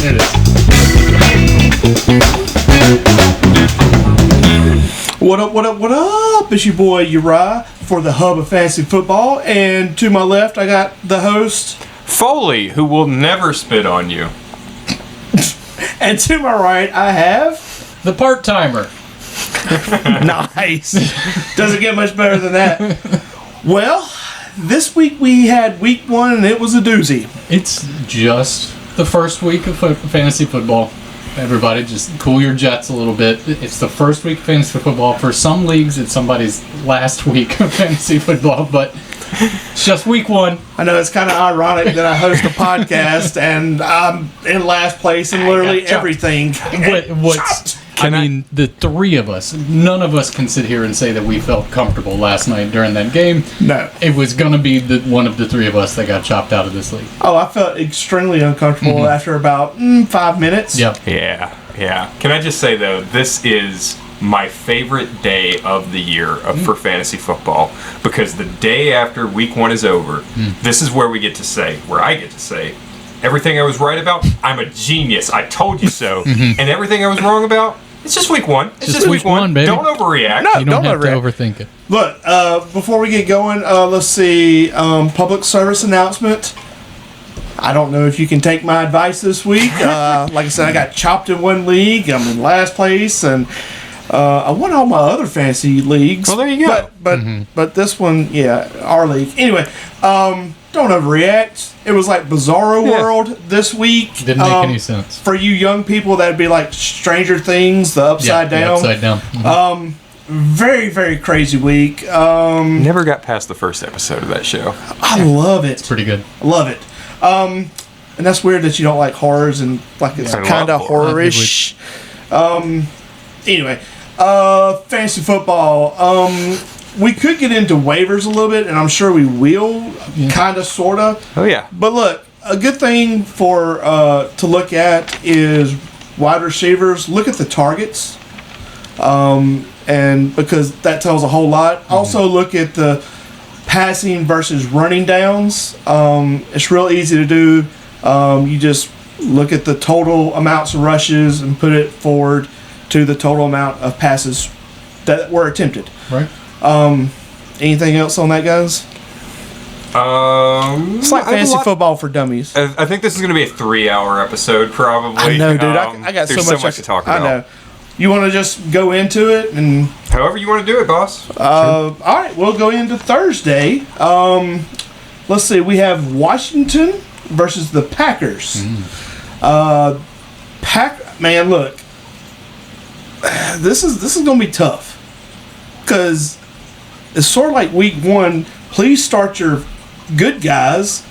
It is. What up, what up, what up? It's your boy Uriah for the Hub of Fantasy Football. And to my left, I got the host. Foley, who will never spit on you. And to my right, I have... The part-timer. Nice. Doesn't get much better than that. Well, this week we had week 1 and it was a doozy. It's just the first week of fantasy football. Everybody just cool your jets a little bit. It's the first week of fantasy football. For some leagues, it's somebody's last week of fantasy football, but it's just week 1. I know it's kind of ironic that I host a podcast and I'm in last place in literally everything. The three of us, none of us can sit here and say that we felt comfortable last night during that game. No. It was going to be one of the three of us that got chopped out of this league. Oh, I felt extremely uncomfortable after about 5 minutes. Yep. Yeah. Can I just say, though, this is my favorite day of the year for fantasy football, because the day after week 1 is over, this is where I get to say, everything I was right about, I'm a genius. I told you so. And everything I was wrong about, it's just week 1. It's just week 1, baby. Don't overreact. No, You don't have to overreact. overthink it. Look, before we get going, let's see, public service announcement. I don't know if you can take my advice this week. Like I said, I got chopped in one league. I'm in last place, and I won all my other fantasy leagues. Well, there you go. But this one, yeah, our league. Anyway, don't overreact. It was like Bizarro World this week. Didn't make any sense. For you young people, that'd be like Stranger Things, the Upside Down. The Upside Down. Mhm. Very, very crazy week. Never got past the first episode of that show. I love it. Pretty good. I love it. And that's weird that you don't like horrors and like it's I kind of love horror. horror-ish. Anyway, fantasy football. We could get into waivers a little bit, and I'm sure we will, kind of, sort of. Oh, yeah. But look, a good thing for to look at is wide receivers. Look at the targets, and because that tells a whole lot. Also, look at the passing versus running downs. It's real easy to do. You just look at the total amounts of rushes and put it forward to the total amount of passes that were attempted. Right. Anything else on that, guys? It's like fantasy football for dummies. I think this is going to be a 3-hour episode, probably. I know, dude. I got there's so much to talk about. I know. You want to just go into it and... However you want to do it, boss. All right, we'll go into Thursday. Let's see. We have Washington versus the Packers. Man, look. This is going to be tough. Because it's sort of like week 1. Please start your good guys.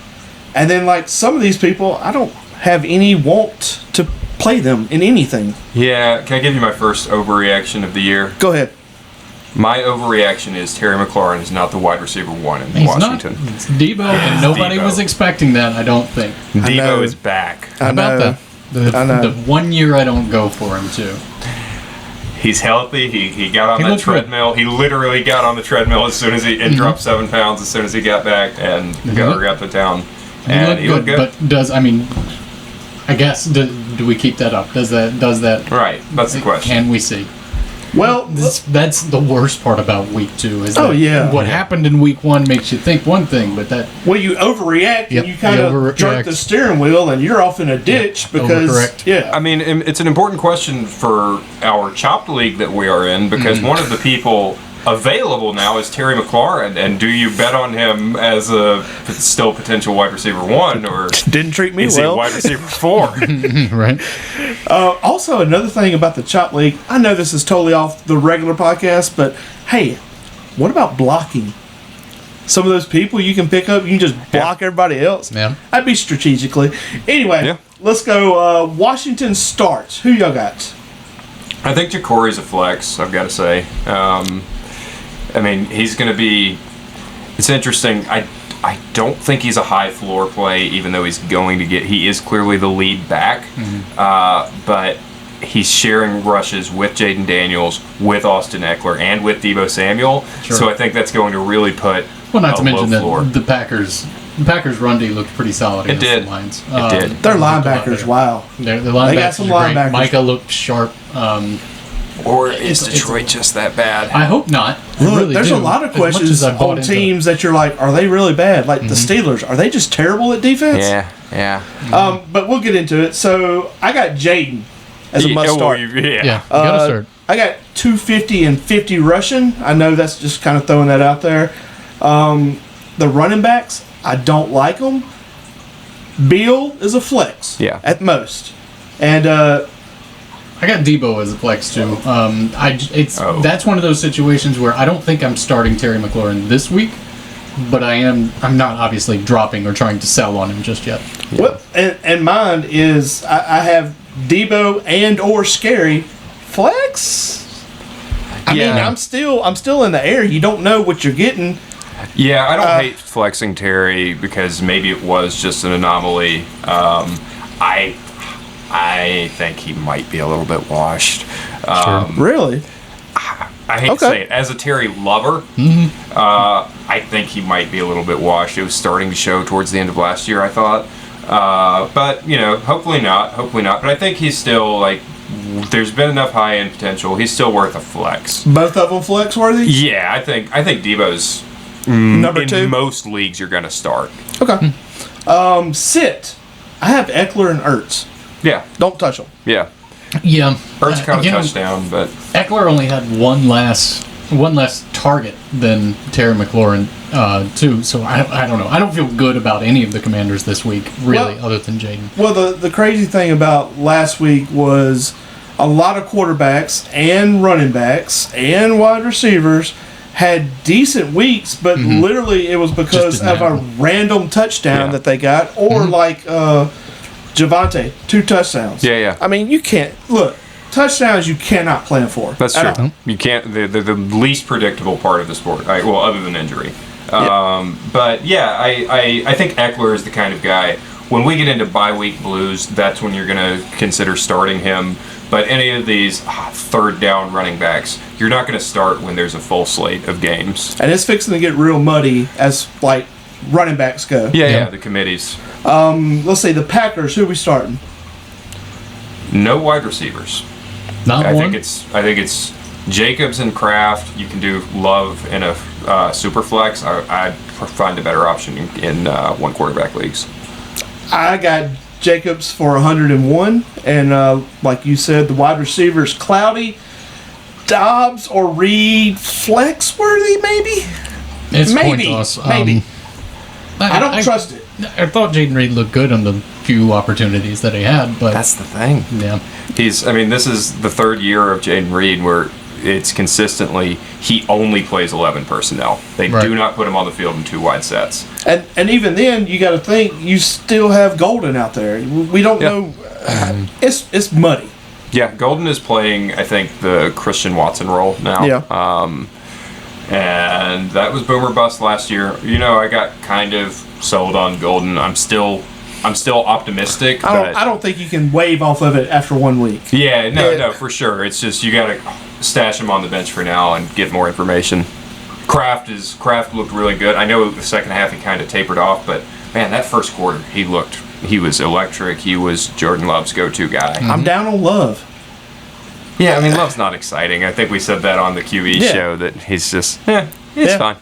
And then, like, some of these people, I don't have any want to play them in anything. Yeah, can I give you my first overreaction of the year? Go ahead. My overreaction is Terry McLaurin is not the wide receiver 1 in He's Washington. not. It's Debo, and nobody Debo. was expecting that, I don't think. Debo is back. How about that? I know. The 1 year I don't go for him, too. He's healthy. He got on He that looked good. treadmill. He literally got on the treadmill as soon as and dropped 7 pounds as soon as he got back and got to town. And he looked good. But I guess, do we keep that up? Does that? Right. That's the question. Can we see? Well, That's the worst part about week 2. Is Oh, that yeah. what happened in week 1 makes you think one thing, but that well, you overreact Yep, and you kind you of overreact. jerk the steering wheel and you're off in a ditch because overcorrect. I mean, it's an important question for our Chopped League that we are in, because one of the people available now is Terry McLaurin, and do you bet on him as a still potential wide receiver 1, or didn't treat me is he a well. wide receiver 4? right? Also, another thing about the Chop League, I know this is totally off the regular podcast, but hey, what about blocking? Some of those people you can pick up, you can just block everybody else. Yeah. That'd be strategically. Anyway, let's go. Washington starts. Who y'all got? I think Jacory's a flex, I've got to say. I mean, he's going to be... It's interesting. I don't think he's a high floor play, even though he is clearly the lead back. But he's sharing rushes with Jaden Daniels, with Austin Eckler, and with Deebo Samuel. Sure. So I think that's going to really put Well, not to a mention low floor. that the Packers The Packers' run D looked pretty solid It against did. the Lions. It did. Their looked a lot linebackers, better. wow. Their linebackers They got some are great. linebackers. Micah looked sharp. Or is It's- Detroit just that bad? I hope not. I Look, really there's do. a lot of As much questions as I bought on into teams that you're like, are they really bad? Like the Steelers, are they just terrible at defense? yeah. But we'll get into it. So I got Jaden as a Yeah, must well, start. Yeah, you gotta start. I got 250 and 50 rushing. I know that's just kind of throwing that out there. The running backs, I don't like them. Beal is a flex. Yeah. At most. And I got Debo as a flex too. That's one of those situations where I don't think I'm starting Terry McLaurin this week, but I'm not obviously dropping or trying to sell on him just yet. well, and mine is I have Debo and or Scary flex. I mean, Yeah. I'm still in the air. You don't know what you're getting. Yeah, I don't hate flexing Terry because maybe it was just an anomaly. I think he might be a little bit washed. Really? I hate to Okay. say it. As a Terry lover, I think he might be a little bit washed. It was starting to show towards the end of last year, I thought. But, hopefully not. Hopefully not. But I think he's still, there's been enough high-end potential. He's still worth a flex. Both of them flex worthy? Yeah, I think Debo's Number in 2? most leagues you're going to start. Okay. Sit. I have Eckler and Ertz. Yeah, Don't touch them. yeah. Yeah, Ertz caught a again, touchdown, but Eckler only had one less target than Terry McLaurin too. So I don't know. I don't feel good about any of the Commanders this week, really, Well- other than Jaden. Well, the crazy thing about last week was a lot of quarterbacks and running backs and wide receivers had decent weeks, but literally it was because didn't of a happen. random touchdown Yeah. that they got, or like Javante, 2 touchdowns. Yeah. I mean, you can't look touchdowns. You cannot plan for. That's at true. all. You can't. They're the least predictable part of the sport. Well, other than injury. But yeah, I think Eckler is the kind of guy. When we get into bye week blues, that's when you're going to consider starting him. But any of these third down running backs, you're not going to start when there's a full slate of games. And it's fixing to get real muddy as like running backs go. Yeah, the committees. Let's say the Packers. Who are we starting? No wide receivers. Not I one. think it's Jacobs and Kraft. You can do Love in a super flex. I find a better option in one quarterback leagues. I got Jacobs for 101, and like you said, the wide receivers cloudy. Dobbs or Reed flex worthy, maybe. It's maybe, coin toss. maybe. I don't trust it. I thought Jaden Reed looked good on the few opportunities that he had, but That's the thing. yeah, This is the third year of Jaden Reed where it's consistently he only plays 11 personnel. They Right. do not put him on the field in 2 wide sets. And even then, you got to think you still have Golden out there. We don't Yeah. know. It's muddy. Yeah, Golden is playing, I think, the Christian Watson role now. Yeah. And that was boomer bust last year. I got kind of sold on Golden. I'm still optimistic. I don't think you can wave off of it after 1 week. Yeah, Yeah. no, for sure. It's just you got to stash him on the bench for now and get more information. Kraft looked really good. I know the second half he kind of tapered off, but man, that first quarter he was electric. He was Jordan Love's go-to guy. I'm down on Love. Yeah, I mean Love's not exciting. I think we said that on the QE Yeah. show that he's just it's Yeah. fine.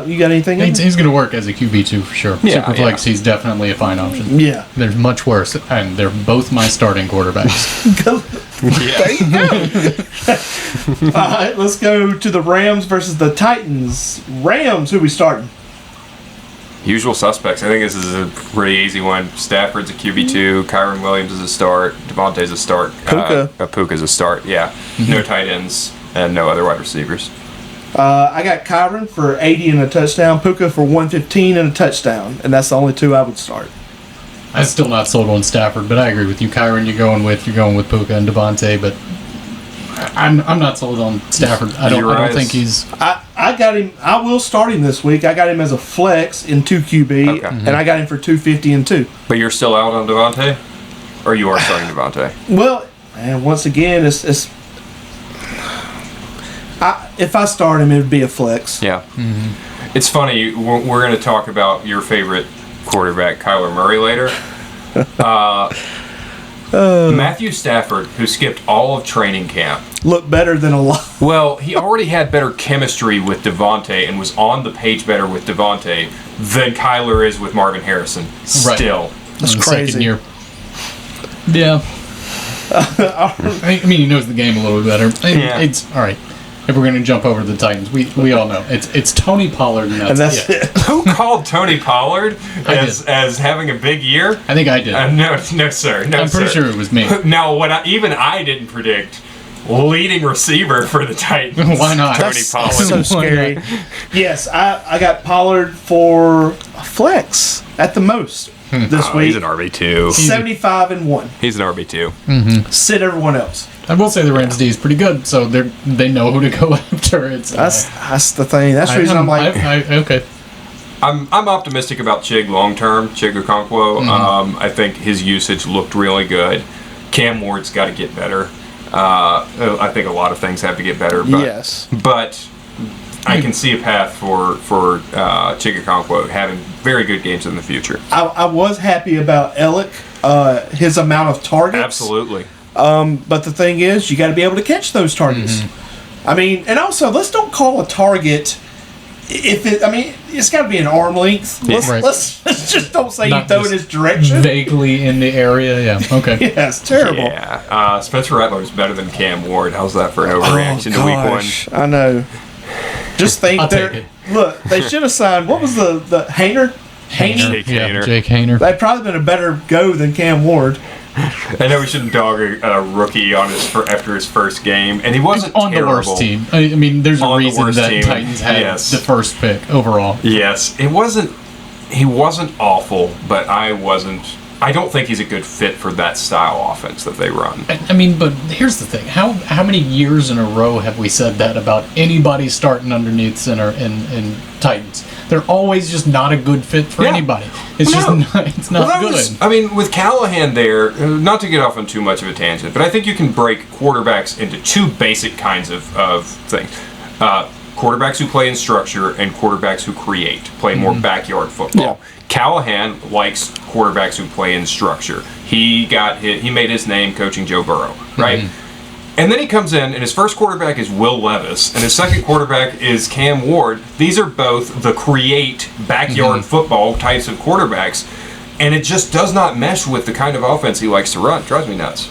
You got anything? he's going to work as a QB2 for sure. Yeah, Superflex, he's definitely a fine option. Yeah. There's much worse, and they're both my starting quarterbacks. Yeah. All right, let's go to the Rams versus the Titans. Rams, who we starting? Usual suspects. I think this is a pretty easy one. Stafford's a QB2. Kyron Williams is a start. Devontae's a start. Puka. Puka's a start. Yeah. No tight ends and no other wide receivers. I got Kyron for 80 and a touchdown, Puka for 115 and a touchdown, and that's the only 2 I would start. I'm still not sold on Stafford, but I agree with you. Kyron, you're going with Puka and Devontae, but I'm not sold on Stafford. I don't think he's. I got him. I will start him this week. I got him as a flex in 2 QB, Okay. and I got him for 250 and 2. But you're still out on Devontae? Or you are starting Devontae? Well, and once again, if I start him, it would be a flex. Yeah. It's funny. We're going to talk about your favorite quarterback, Kyler Murray, later. Matthew Stafford, who skipped all of training camp. Look better than a lot. Well, he already had better chemistry with Devontae and was on the page better with Devontae than Kyler is with Marvin Harrison. Still. That's in the crazy. second year. Yeah. I mean, he knows the game a little bit better. It's all right. If we're going to jump over to the Titans, we all know it's Tony Pollard, and that's it. Who called Tony Pollard as having a big year? I think I did. No, sir. No, I'm pretty sure it was me. No, what I didn't predict. Leading receiver for the Titans. Why not? Tony That's Pollard. so scary. Yes, I got Pollard for a flex at the most this week. He's an RB2. 75-1. He's an RB2. Sit everyone else. I will say the Rams D is pretty good, so they know who to go after. That's the thing. That's the reason I'm like, okay. I'm optimistic about Chig long term. Chig Okonkwo. I think his usage looked really good. Cam Ward's got to get better. I think a lot of things have to get better. But, yes. But I can see a path for Chig Okonkwo having very good games in the future. I was happy about Ellick, his amount of targets. Absolutely. But the thing is, you got to be able to catch those targets. I mean, and also, let's don't call a target it's got to be an arm length. Let's just don't say Not you throw in his direction. Vaguely in the area, yeah. Okay. Yeah, it's terrible. Yeah. Spencer Rattler is better than Cam Ward. How's that for an overreaction to week one? I know. Just think I'll take it. Look, they should have signed, what was the Hayner? Jake Haener. Jake Haener. That'd probably been a better go than Cam Ward. I know we shouldn't dog a rookie on after his first game, and he wasn't on terrible. the worst team. I mean, there's a On the reason worst that team, Titans had yes. the first pick overall. Yes, he wasn't awful, but I don't think he's a good fit for that style offense that they run. I mean, but here's the thing: how many years in a row have we said that about anybody starting underneath center in Titans? They're always just not a good fit for anybody. It's it's not good. With Callahan there, not to get off on too much of a tangent, but I think you can break quarterbacks into two basic kinds of things. Quarterbacks who play in structure and quarterbacks who play more backyard football. Yeah. Callahan likes quarterbacks who play in structure. He made his name coaching Joe Burrow, right? And then he comes in, and his first quarterback is Will Levis, and his second quarterback is Cam Ward. These are both the backyard football types of quarterbacks, and it just does not mesh with the kind of offense he likes to run. It drives me nuts.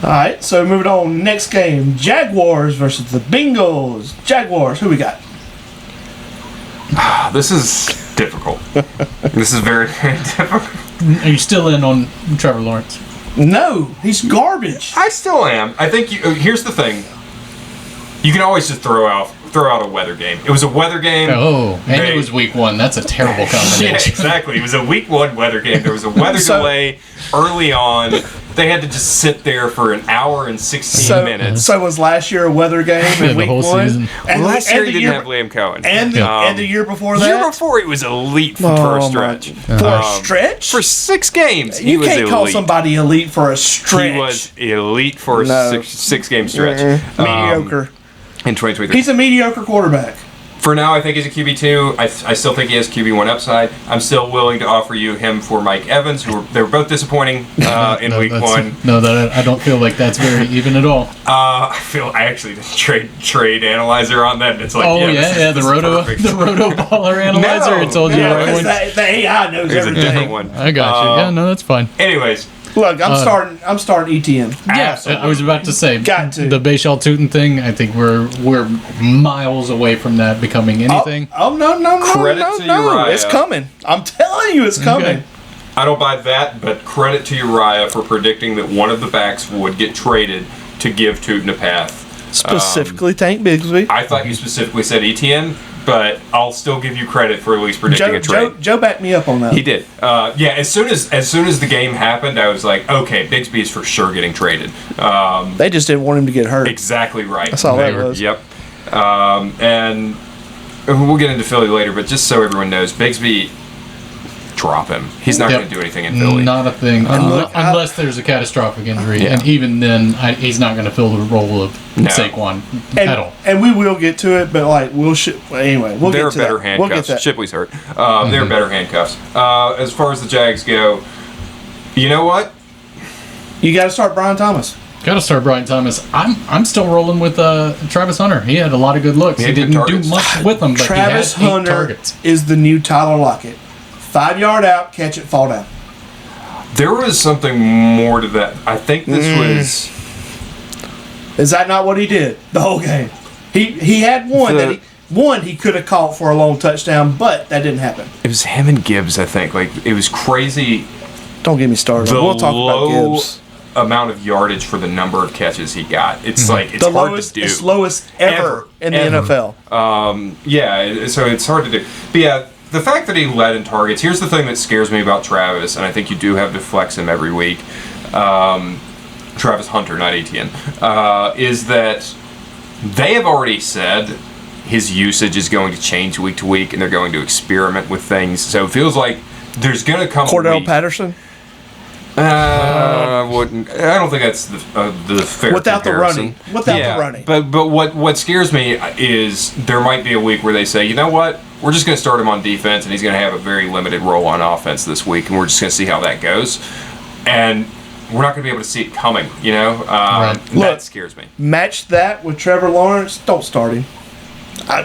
All right, so moving on. Next game, Jaguars versus the Bengals. Jaguars, who we got? This is difficult. This is very, very difficult. Are you still in on Trevor Lawrence? No, he's garbage. I still am. I think here's the thing. You can always just throw out a weather game. It was a weather game. It was week one. That's a terrible combination. Yeah, exactly. It was a week one weather game. There was a weather delay early on. They had to just sit there for an hour and 16 minutes. So was last year a weather game in week the whole one? season. And last year the you didn't have Liam Cohen. And the year before The that? year before it was elite for a stretch. For a stretch? For 6 games, he you was can't elite. call somebody elite for a stretch. He was elite for a six-game stretch. Mediocre. In 2023. He's a mediocre quarterback. For now, I think he's a QB2. I still think he has QB1 upside. I'm still willing to offer you him for Mike Evans, they were both disappointing in week one. No, I don't feel like that's very even at all. I actually did trade analyzer on that, and it's like, the roto baller analyzer. No, it told you right one. The AI knows There's a everything. different one. I got you. Yeah, no, that's fine. Anyways, Look, I'm starting ETN. Yeah, I was about to say Got to. the Bayshall Tootin thing. I think we're miles away from that becoming anything. No. Credit to Uriah. It's coming. I'm telling you, it's coming. Okay. I don't buy that, but credit to Uriah for predicting that one of the backs would get traded to give Tootin a path. Specifically, Tank Bigsby. I thought you specifically said ETN, but I'll still give you credit for at least predicting a trade. Joe backed me up on that. He did. As soon as the game happened, I was like, okay, Bigsby is for sure getting traded. They just didn't want him to get hurt. Exactly right. That's all that was. Yep. And we'll get into Philly later, but just so everyone knows, Bigsby, drop him. He's not Yep. going to do anything in Philly. Not a thing. look, Unless there's a catastrophic injury. Yeah. And even then, he's not going to fill the role of No. Saquon and, at all. and we will get to it, but like anyway, we'll There get are to better that. handcuffs. We'll get to that. Shipley's hurt. There are better handcuffs. As far as the Jags go, you know what? You got to start Brian Thomas. Got to start Brian Thomas. I'm still rolling with Travis Hunter. He had a lot of good looks. He He had good didn't do targets. much with them, but Travis he had 8 Hunter targets. is the new Tyler Lockett. 5-yard out, catch it, fall down. There was something more to that. I think this was. Is that not what he did the whole game? He had one that he could have caught for a long touchdown, but that didn't happen. It was him and Gibbs, I think. Like, it was crazy. Don't get me started. The We'll talk about low Gibbs. amount of yardage for the number of catches he got. It's like, it's The hard lowest, to do. it's lowest ever in the Ever. NFL. Yeah, so it's hard to do. But yeah, the fact that he led in targets, here's the thing that scares me about Travis, and I think you do have to flex him every week. Travis Hunter, not Etienne, is that they have already said his usage is going to change week to week, and they're going to experiment with things. So it feels like there's going to come a Cordell week. Patterson I don't think that's the fair without the comparison. running. Without the running. But what scares me is there might be a week where they say, you know what, we're just going to start him on defense, and he's going to have a very limited role on offense this week, and we're just going to see how that goes. And we're not going to be able to see it coming, you know? Right. That Look, scares me. Match that with Trevor Lawrence. Don't start him.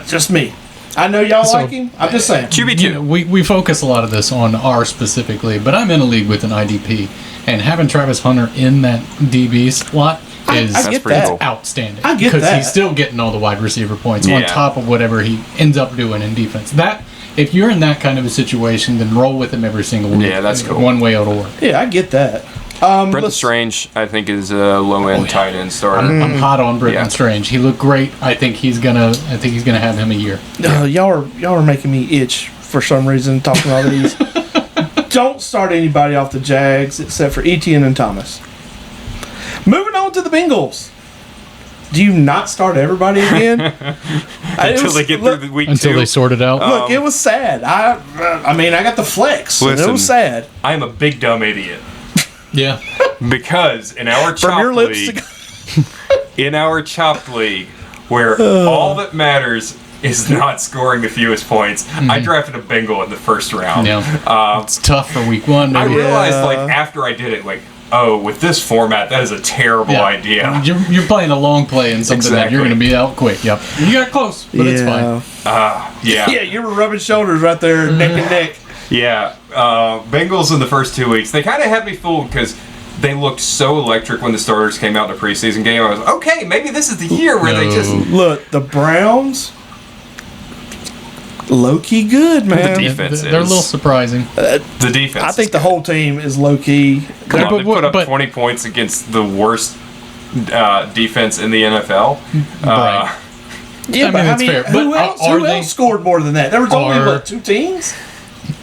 Just me. I know y'all So- like him. I'm just saying. QB2. You know, we focus a lot of this on R specifically, but I'm in a league with an IDP, and having Travis Hunter in that DB slot is I get pretty that. cool. outstanding. I get because that. he's still getting all the wide receiver points on Yeah. top of whatever he ends up doing in defense. That if you're in that kind of a situation, then roll with him every single week. Yeah, that's cool. One way it'll work. Yeah, I get that. Brendan let's- Strange, I think, is a low-end tight end starter. I'm hot on Brendan Yeah. Strange. He looked great. I think he's gonna have him a year. Y'all are making me itch for some reason talking all these. Don't start anybody off the Jags except for Etienne and Thomas. Moving on to the Bengals. Do you not start everybody again? Until they get through the week Until two. they sort it out. Look, it was sad. I mean, I got the flex. And it Listen. was sad. I am a big dumb idiot. Yeah. Because in our From your chopped lips league, to in our chopped league, where all that matters is not scoring the fewest points, I drafted a Bengal in the first round. Yeah. It's tough for week one. I maybe. realized, like, after I did it, like, oh, with this format, that is a terrible Yeah. idea. You're playing a long play in something that you're Exactly. going to be out quick. Yep. You got close, but it's fine. Yeah. Yeah, you were rubbing shoulders right there, neck and neck. Yeah, Bengals in the first 2 weeks, they kind of had me fooled because they looked so electric when the starters came out in the preseason game. I was okay, maybe this is the year where they just Look, the Browns, low key good, man. The defense They're a little surprising. the defense. I think the whole team is low key. Come on, they put up but- 20 points against the worst defense in the NFL. Right. Yeah, I mean, it's fair, who but else? are Who they- else scored more than that? There was only Are- what, 2 teams.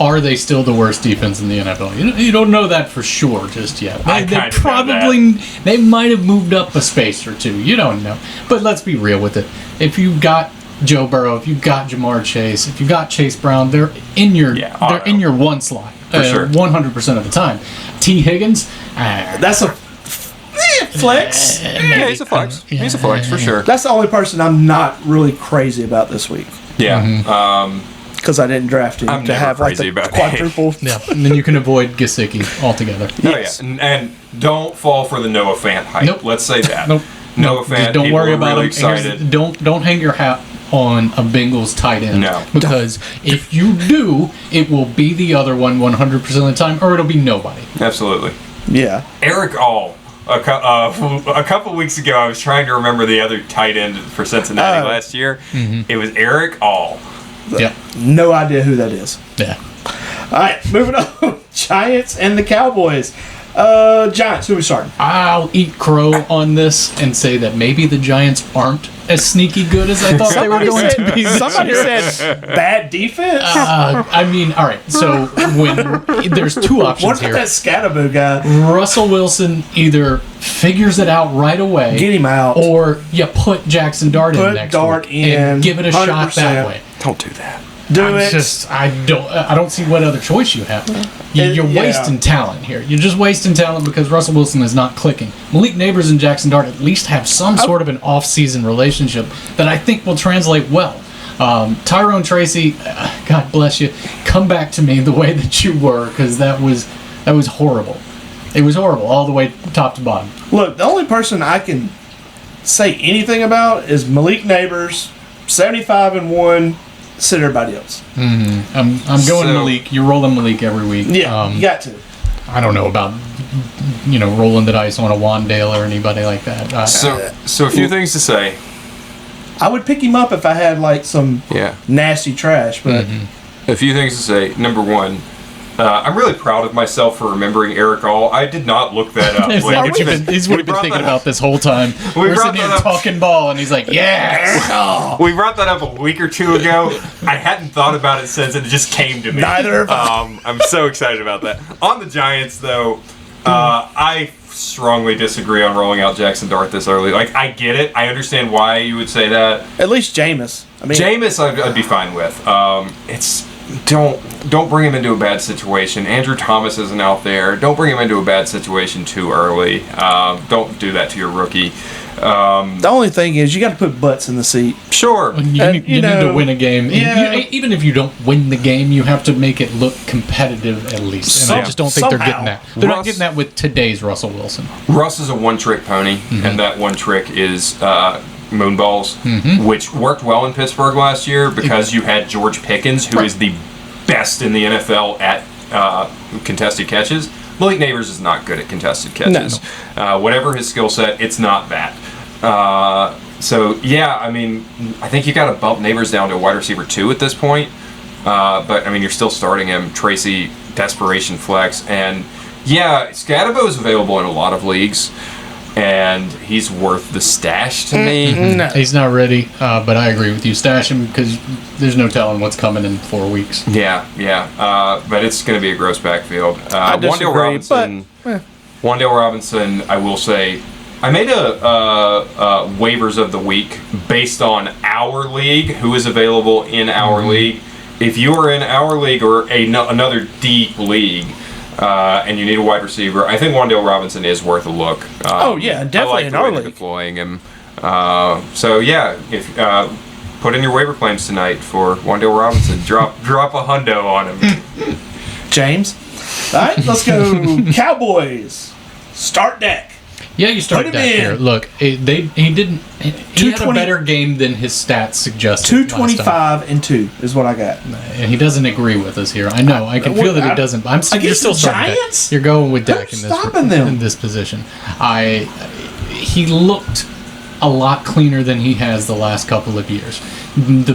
Are they still the worst defense in the NFL? You don't know that for sure just yet. I They kinda know probably they might have moved up a space or two. You don't know. But let's be real with it. If you got Joe Burrow, if you got Jamar Chase, if you got Chase Brown, they're in your auto. one slot. For sure. 100% of the time. T. Higgins, That's a flex. Yeah, he's a flex. He's a flex for sure. That's the only person I'm not really crazy about this week Yeah. because I didn't draft him I'm to never have like crazy the about quadruple. yeah, and then you can avoid Gesicki altogether. Yes. Oh, yeah. And don't fall for the Noah Fant hype. Nope. Let's say that. Nope. Noah Just Fant, don't people worry are about really him. And here's- excited. Don't hang your hat on a Bengals tight end. No. Because if you do, it will be the other one 100% of the time, or it'll be nobody. Absolutely. Yeah. Eric All. A couple weeks ago, I was trying to remember the other tight end for Cincinnati last year. It was Eric All. Yeah. No idea who that is. Yeah. All right, moving on. Giants and the Cowboys. Giants, who we starting? I'll eat crow on this and say that maybe the Giants aren't as sneaky good as I thought they were going to be. this Somebody year. said bad defense. I mean, all right. So when there's two What options about here. that Scatterboo guy? Russell Wilson either figures it out right away, Get him out. or you put Jackson Dart in Put next Dart week and in, give it a shot 100%. that way. Don't do that. I don't see what other choice you have. You're Yeah. wasting talent here. You're just wasting talent because Russell Wilson is not clicking. Malik Neighbors and Jackson Dart at least have some sort of an off-season relationship that I think will translate well. Tyrone Tracy, God bless you, come back to me the way that you were, because that was horrible. It was horrible all the way top to bottom. Look, the only person I can say anything about is Malik Neighbors, 75-1. Sit everybody else. I'm going Malik. You're rolling Malik every week. Yeah, you got to. I don't know about rolling the dice on a Wandale or anybody like that. So a few things to say. I would pick him up if I had like some nasty trash, but A few things to say. Number one, I'm really proud of myself for remembering Eric All. I did not look that up. It's like he's what we've been thinking about this whole time. We're sitting here talking ball, and he's like, "Yeah." We brought that up a week or two ago. I hadn't thought about it since, and it just came to me. Neither of us. I'm so excited about that. On the Giants, though, I strongly disagree on rolling out Jackson Dart this early. Like, I get it. I understand why you would say that. at least Jameis. I mean, Jameis, I'd be fine with. Don't bring him into a bad situation. Andrew Thomas isn't out there. Don't bring him into a bad situation too early. Don't do that to your rookie. the only thing is you got to put butts in the seat. Sure. You need to win a game. Yeah. Even if you don't win the game, you have to make it look competitive at least. And I just don't think they're getting that. They're not getting that with today's Russell Wilson. Russ is a one-trick pony, and that one trick is moonballs, which worked well in Pittsburgh last year because you had George Pickens, who is the best in the NFL at contested catches. Malik Neighbors is not good at contested catches. No. Whatever his skill set, it's not that. So, yeah, I mean, I think you got to bump Neighbors down to a wide receiver 2 at this point. But, I mean, you're still starting him. Tracy, desperation flex. And, yeah, Scadabo is available in a lot of leagues. And he's worth the stash to me. No. He's not ready, but I agree with you. Stash him because there's no telling what's coming in 4 weeks. Yeah. But it's going to be a gross backfield. I disagree, Wandale Robinson, I will say, I made a waivers of the week based on our league, who is available in our league. If you are in our league or another deep league, and you need a wide receiver, I think Wandale Robinson is worth a look. Definitely I like in the our way they're league. deploying him. So yeah, if put in your waiver claims tonight for Wandale Robinson. drop a hundo on him. James. All right, let's go. Cowboys. Start Dak. Yeah, you started Put him that in. here. Look, he had a better game than his stats suggested. 225-2 is what I got. And he doesn't agree with us here. I know. I can feel that he doesn't. You're Against still the starting Giants? Dak. You're going with Dak Who's stopping them? in this position. He looked a lot cleaner than he has the last couple of years.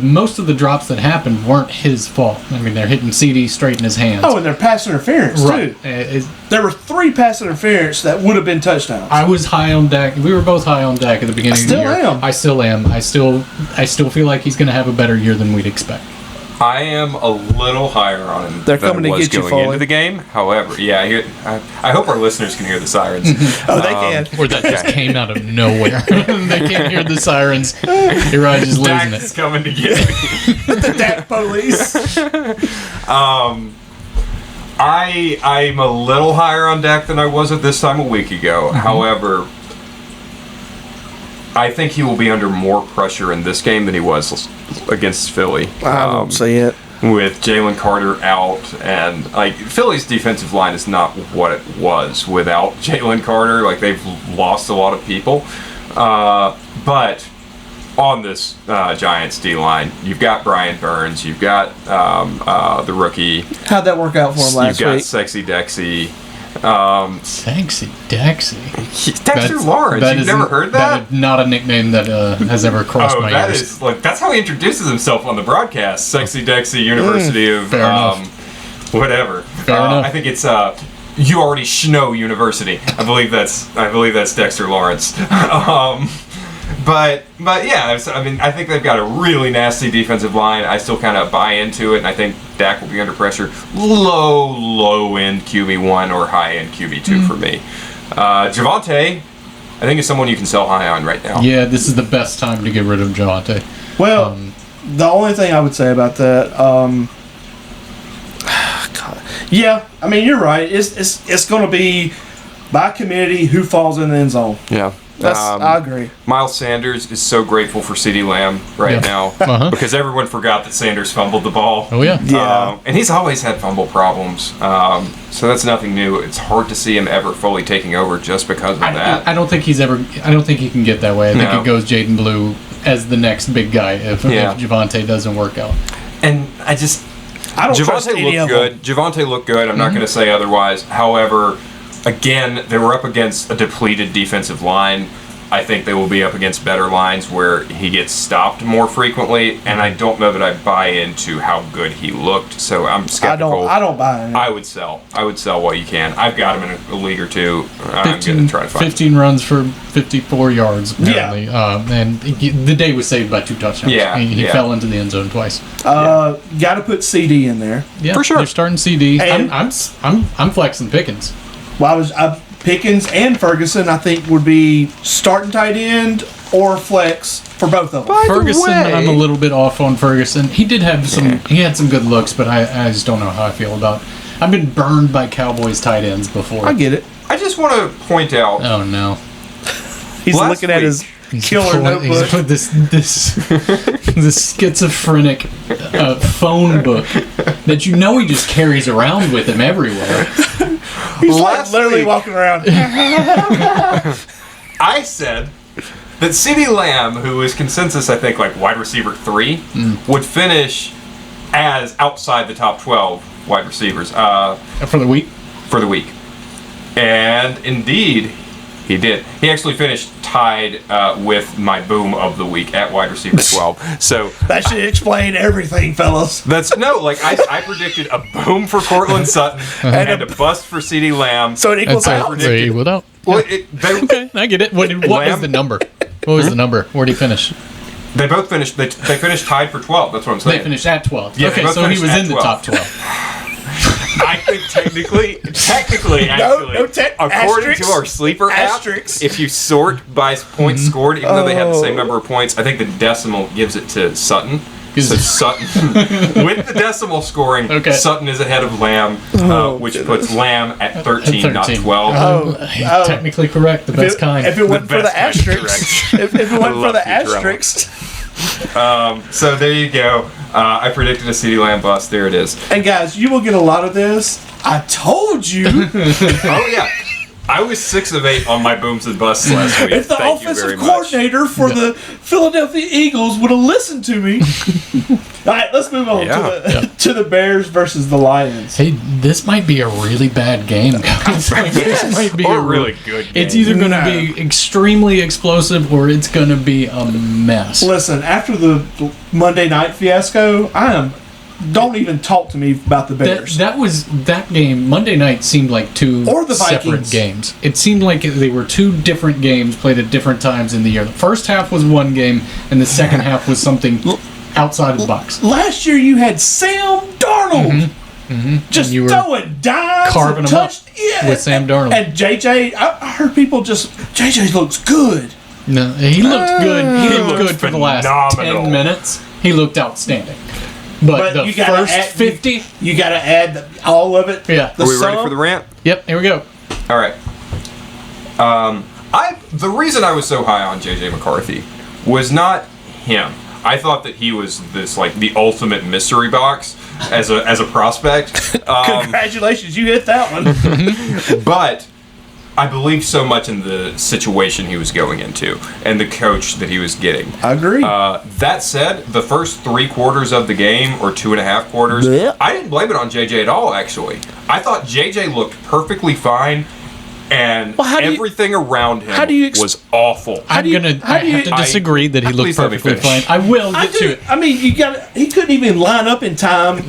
Most of the drops that happened weren't his fault. I mean, they're hitting CD straight in his hands. Oh, and they're pass interference, right. too. There were 3 pass interference that would have been touchdowns. I was high on Dak. We were both high on Dak at the beginning of the year. I still am. I still feel like he's going to have a better year than we'd expect. I am a little higher on him They're than coming I to was get you, going Foley. into the game. However, I hope our listeners can hear the sirens. Oh, they can. Or that just came out of nowhere. They can't hear the sirens. You're right, just losing Dak it. is coming to get me. The Dak police. I'm a little higher on Dak than I was at this time a week ago. However, I think he will be under more pressure in this game than he was against Philly. I don't see it. With Jalen Carter out, and like Philly's defensive line is not what it was without Jalen Carter. Like, they've lost a lot of people. But on this Giants D line, you've got Brian Burns, you've got the rookie. How'd that work out for him last You've got week? Sexy Dexy. Sexy Dexy. Dexter Lawrence. You've never heard that? That is not a nickname that has ever crossed my that ears. is like that's how he introduces himself on the broadcast. Sexy Dexy, University of Fair enough. whatever. Fair enough. I think it's You Already Schno University. I believe that's Dexter Lawrence. But yeah, I mean, I think they've got a really nasty defensive line. I still kind of buy into it, and I think Dak will be under pressure. Low end QB1 or high end QB2 for me. Javonte, I think, is someone you can sell high on right now. Yeah, this is the best time to get rid of Javonte. Well, the only thing I would say about that, God, yeah, I mean you're right. It's going to be by committee who falls in the end zone. Yeah. I agree. Miles Sanders is so grateful for CeeDee Lamb right now because everyone forgot that Sanders fumbled the ball. Oh yeah. Yeah. And he's always had fumble problems. So that's nothing new. It's hard to see him ever fully taking over just because of that. I don't think he can get that way. I think it goes Jaden Blue as the next big guy if Javonte doesn't work out. And I don't trust any of them. Javonte looked good. I'm not going to say otherwise. However, again, they were up against a depleted defensive line. I think they will be up against better lines where he gets stopped more frequently, and I don't know that I buy into how good he looked. So I'm skeptical. I don't buy it. I would sell while you can. I've got him in a league or two. I'm going to try to find 15 runs for 54 yards, apparently. And the day was saved by 2 touchdowns. Yeah, He fell into the end zone twice. Got to put CD in there. Yeah, for sure. They're starting CD. And- I'm flexing Pickens. Well, Pickens and Ferguson, I think, would be starting tight end or flex for both of them. By the Ferguson, way- I'm a little bit off on Ferguson. He did have he had some good looks, but I just don't know how I feel about. I've been burned by Cowboys tight ends before. I get it. I just want to point out. Oh no. He's Last looking at his He's killer pulling- he's notebook. put this schizophrenic phone book that he just carries around with him everywhere. He's Last literally week- walking around. I said that CeeDee Lamb, who is consensus, I think, like wide receiver 3, would finish as outside the top 12 wide receivers For the week. for the week. And indeed, he did. He actually finished tied with my boom of the week at wide receiver 12. So That should explain everything, fellas. that's I predicted a boom for Cortland Sutton and a bust for CeeDee Lamb. So it equals That's out. they without. Well, Okay, I get it. What was Lamb? the number? What was the number? Where'd he finish? they both finished. They finished tied for 12. That's what I'm saying. They finished at 12. Yeah, they okay, both so he finished was at in the 12. top 12. I think technically, actually, according asterisks. to our sleeper Asterisks. app, if you sort by points scored, even though they have the same number of points, I think the decimal gives it to Sutton. So Sutton, with the decimal scoring, Sutton is ahead of Lamb, which puts Lamb at 13, not 12. Technically correct, the best kind. If it went for the best kind, asterisks, if it went for love the Futurama. asterisks. So there you go. I predicted a CeeDee Lamb bust. There it is. And guys, you will get a lot of this. I told you. Oh yeah, I was 6 of 8 on my booms and busts last week. If the Thank you offensive very much. coordinator for the Philadelphia Eagles would have listened to me. All right, let's move on to the Bears versus the Lions. Hey, this might be a really bad game, guys. This might be Or a a really good game. It's either going to be extremely explosive or it's going to be a mess. Listen, after the Monday night fiasco, don't even talk to me about the Bears. That game Monday night seemed like two Or the separate Vikings. games. It seemed like they were two different games played at different times in the year. The first half was one game, and the second half was something outside of the box. Last year you had Sam Darnold just And you were throwing dimes, carving and them up yeah, with Sam Darnold. and JJ. I heard people JJ looks good. No, he looked good. He looked good for the last phenomenal. 10 minutes. He looked outstanding. But the you gotta first add, 50, you got to add all of it. Yeah. The Are we ready sum. for the rant? yep, here we go. All right. The reason I was so high on JJ McCarthy was not him. I thought that he was the ultimate mystery box as a prospect. Congratulations, you hit that one. But I believe so much in the situation he was going into and the coach that he was getting. I agree. That said, the first 3 quarters of the game, or 2.5 quarters, Yeah. I didn't blame it on JJ at all, actually. I thought JJ looked perfectly fine, and Well, how do you- everything around him how do you was awful. How I'm do you- gonna how do you- have to disagree that he looked Please let me perfectly fine. finish. I will get to it. I mean, he couldn't even line up in time.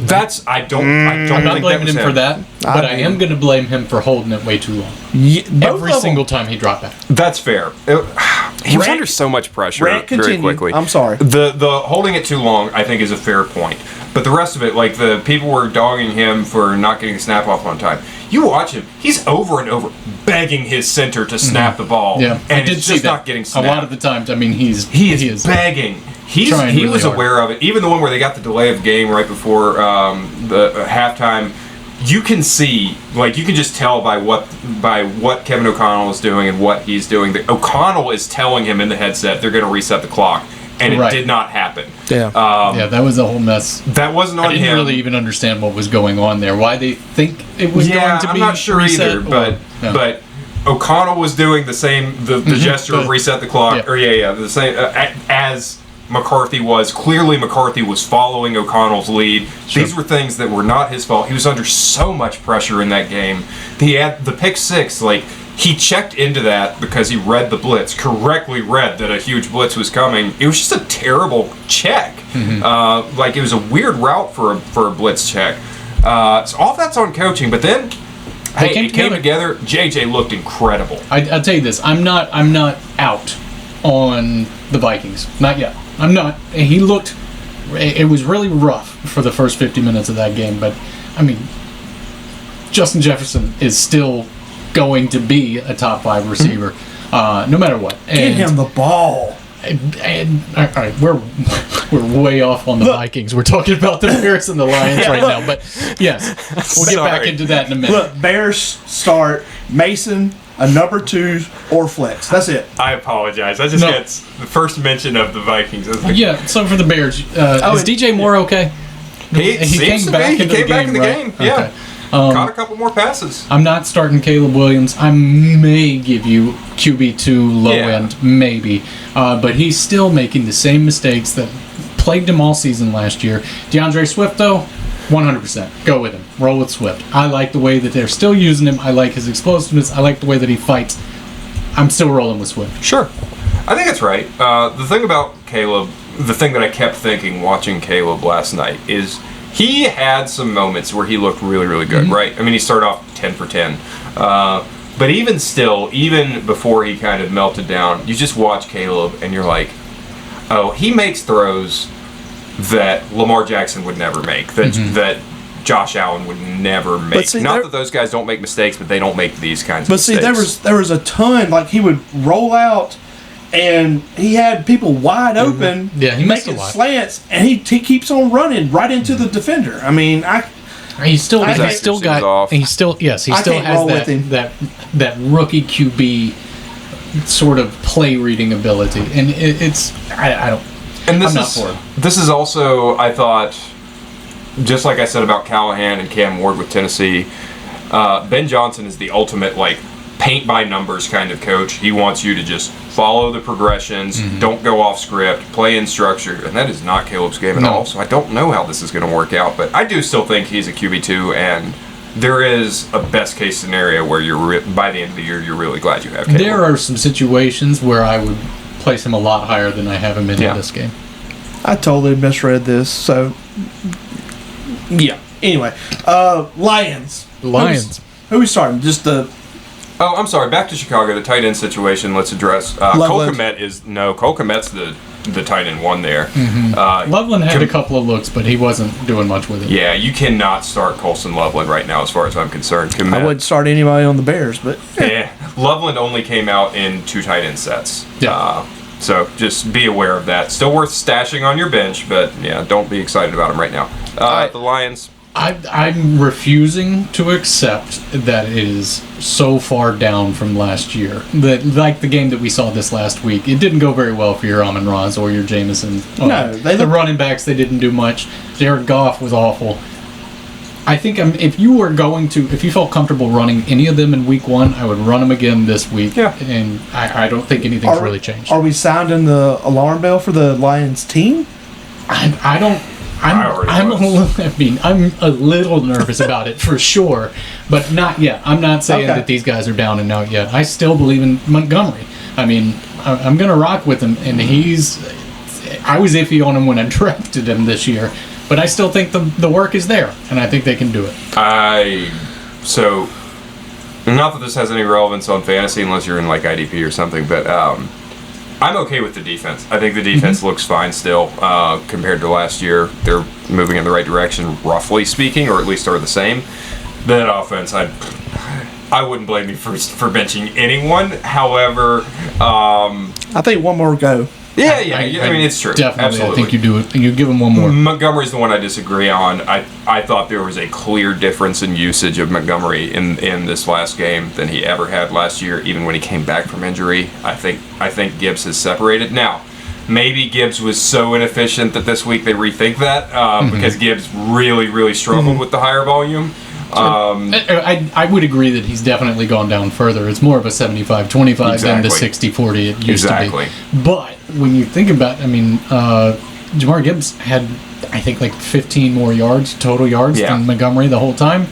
I don't I'm not think blaming that was him for that, but I mean- am going to blame him for holding it way too long. Both Every of single them. time he dropped back. That's fair. He was Rant- under so much pressure Rant very continue. quickly. I'm sorry. The holding it too long, I think, is a fair point. But the rest of it, like the people were dogging him for not getting a snap off on time. you watch him, he's over and over begging his center to snap the ball. Yeah, I and did it's see just that. not getting snapped. A lot of the times, I mean, he is begging. He trying really was hard. aware of it. Even the one where they got the delay of game right before the halftime, you can see, like, you can just tell by what Kevin O'Connell is doing and what he's doing. That O'Connell is telling him in the headset they're going to reset the clock, and it did not happen. Yeah. Yeah, that was a whole mess. That wasn't on I didn't him. really even understand what was going on there. Why they think it was going to be I'm not sure reset, either, but O'Connell was doing the same, the gesture of reset the clock, the same as McCarthy was. Clearly McCarthy was following O'Connell's lead. Sure. These were things that were not his fault. He was under so much pressure in that game. He had the pick six, like, he checked into that because he read the blitz, correctly read that a huge blitz was coming. It was just a terrible check. Like, it was a weird route for a blitz check. So all that's on coaching, but then it came together. JJ looked incredible. I'll tell you this: I'm not out on the Vikings. Not yet. I'm not. He looked. It was really rough for the first 50 minutes of that game, but I mean, Justin Jefferson is still going to be a top 5 receiver, no matter what. Get him the ball. And all right, we're way off on the Vikings. We're talking about the Bears and the Lions right now, but yes, we'll get back into that in a minute. Look, Bears start Mason, a number 2 or flex. That's it. I apologize. I just got the first mention of the Vikings. I was like, Yeah, so for the Bears, is DJ Moore okay? He came back in the game. Yeah. Okay. Caught a couple more passes. I'm not starting Caleb Williams. I may give you QB2 low end, maybe. But he's still making the same mistakes that plagued him all season last year. DeAndre Swift, though, 100%. Go with him. Roll with Swift. I like the way that they're still using him. I like his explosiveness. I like the way that he fights. I'm still rolling with Swift. Sure. I think it's right. The thing about Caleb, the thing that I kept thinking watching Caleb last night is he had some moments where he looked really, really good, right? I mean, he started off 10 for 10. But even still, even before he kind of melted down, you just watch Caleb and you're like, oh, he makes throws that Lamar Jackson would never make, that Josh Allen would never make. See, not that those guys don't make mistakes, but they don't make these kinds of mistakes. But see, there was a ton, like, he would roll out and he had people wide open, Yeah, he missed a making lot. slants, and he keeps on running right into the defender. I mean, He still I can't- still got off. he still I has can't roll with him. that rookie QB sort of play reading ability, and it's I don't. And this I'm not is for it. this is also, I thought, just like I said about Callahan and Cam Ward with Tennessee, Ben Johnson is the ultimate, like, paint by numbers kind of coach. He wants you to just follow the progressions, don't go off script, play in structure, and that is not Caleb's game at all. So I don't know how this is going to work out, but I do still think he's a QB2, and there is a best case scenario where you're by the end of the year you're really glad you have Caleb. There are some situations where I would place him a lot higher than I have him in this game. I totally misread this. So, yeah. Anyway, Lions. Who we starting? Just the. Oh, I'm sorry. Back to Chicago, the tight end situation. Let's address. Cole Kmet's the tight end one there. Loveland had a couple of looks, but he wasn't doing much with it. Yeah, you cannot start Colson Loveland right now, as far as I'm concerned. Kmet, I wouldn't start anybody on the Bears, but yeah, Loveland only came out in 2 tight end sets. Yeah. So just be aware of that. Still worth stashing on your bench, but yeah, don't be excited about him right now. The Lions. I'm refusing to accept that it is so far down from last year. That, like the game that we saw this last week, it didn't go very well for your Amon-Ra or your Jameson. No, the running backs, they didn't do much. Jared Goff was awful. I think if you felt comfortable running any of them in week 1, I would run them again this week. Yeah. And I don't think anything's really changed. Are we sounding the alarm bell for the Lions team? I don't. I'm a little nervous about it for sure, but not yet. I'm not saying that these guys are down and out yet. I still believe in Montgomery. I mean, I'm going to rock with him, and I was iffy on him when I drafted him this year, but I still think the work is there, and I think they can do it. So, not that this has any relevance on fantasy unless you're in like IDP or something, but I'm okay with the defense. I think the defense looks fine still compared to last year. They're moving in the right direction, roughly speaking, or at least are the same. That offense, I wouldn't blame you for benching anyone. However, I think one more go. yeah. I mean, it's true. Definitely, Absolutely. I think you do it. You give him one more. Montgomery's the one I disagree on. I thought there was a clear difference in usage of Montgomery in this last game than he ever had last year, even when he came back from injury. I think Gibbs has separated. Now, maybe Gibbs was so inefficient that this week they rethink that because Gibbs really, really struggled with the higher volume. I would agree that he's definitely gone down further. It's more of a 75-25 than the 60-40 it used to be. But when you think about, Jahmyr Gibbs had, I think, like 15 more total yards than Montgomery the whole time.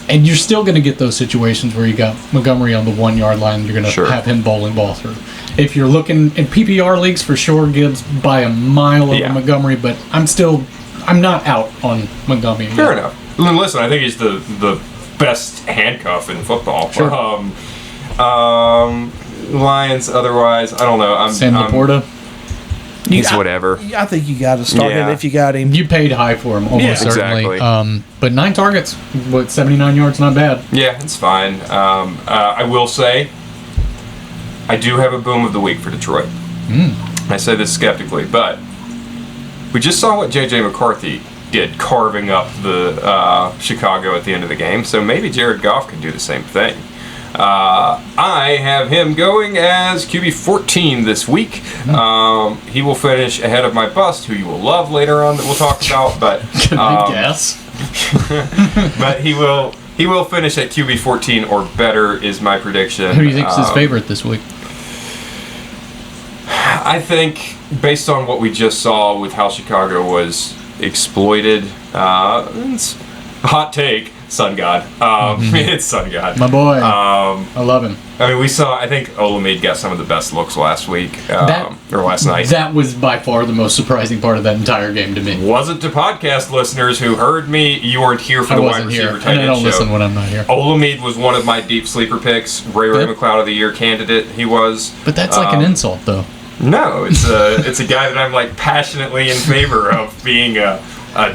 And you're still going to get those situations where you got Montgomery on the 1 yard line. You're going to have him bowling ball through. If you're looking in PPR leagues, for sure, Gibbs by a mile over Montgomery. But I'm not out on Montgomery. Fair enough. Listen, I think he's the best handcuff in football. Sure. Lions, otherwise, I don't know. Sam Laporta. He's whatever. I think you got to start him if you got him. You paid high for him, almost certainly. Exactly. But 9 targets, 79 yards, not bad. Yeah, it's fine. I will say, I do have a boom of the week for Detroit. I say this skeptically, but we just saw what J.J. McCarthy did carving up the Chicago at the end of the game, so maybe Jared Goff can do the same thing. I have him going as QB 14 this week. He will finish ahead of my bust, who you will love later on that we'll talk about. But Can I guess? but he will finish at QB 14 or better is my prediction. Who do you think is his favorite this week? I think based on what we just saw with how Chicago was exploited, it's a hot take. Sun God. It's Sun God. My boy. I love him. I mean, I think Olamide got some of the best looks last week, or last night. That was by far the most surprising part of that entire game to me. Wasn't to podcast listeners who heard me, you weren't here for the wide receiver tight end and I don't show. listen when I'm not here. Olamide was one of my deep sleeper picks. Ray McLeod of the Year candidate, he was. But that's like an insult, though. No, it's a guy that I'm like passionately in favor of being a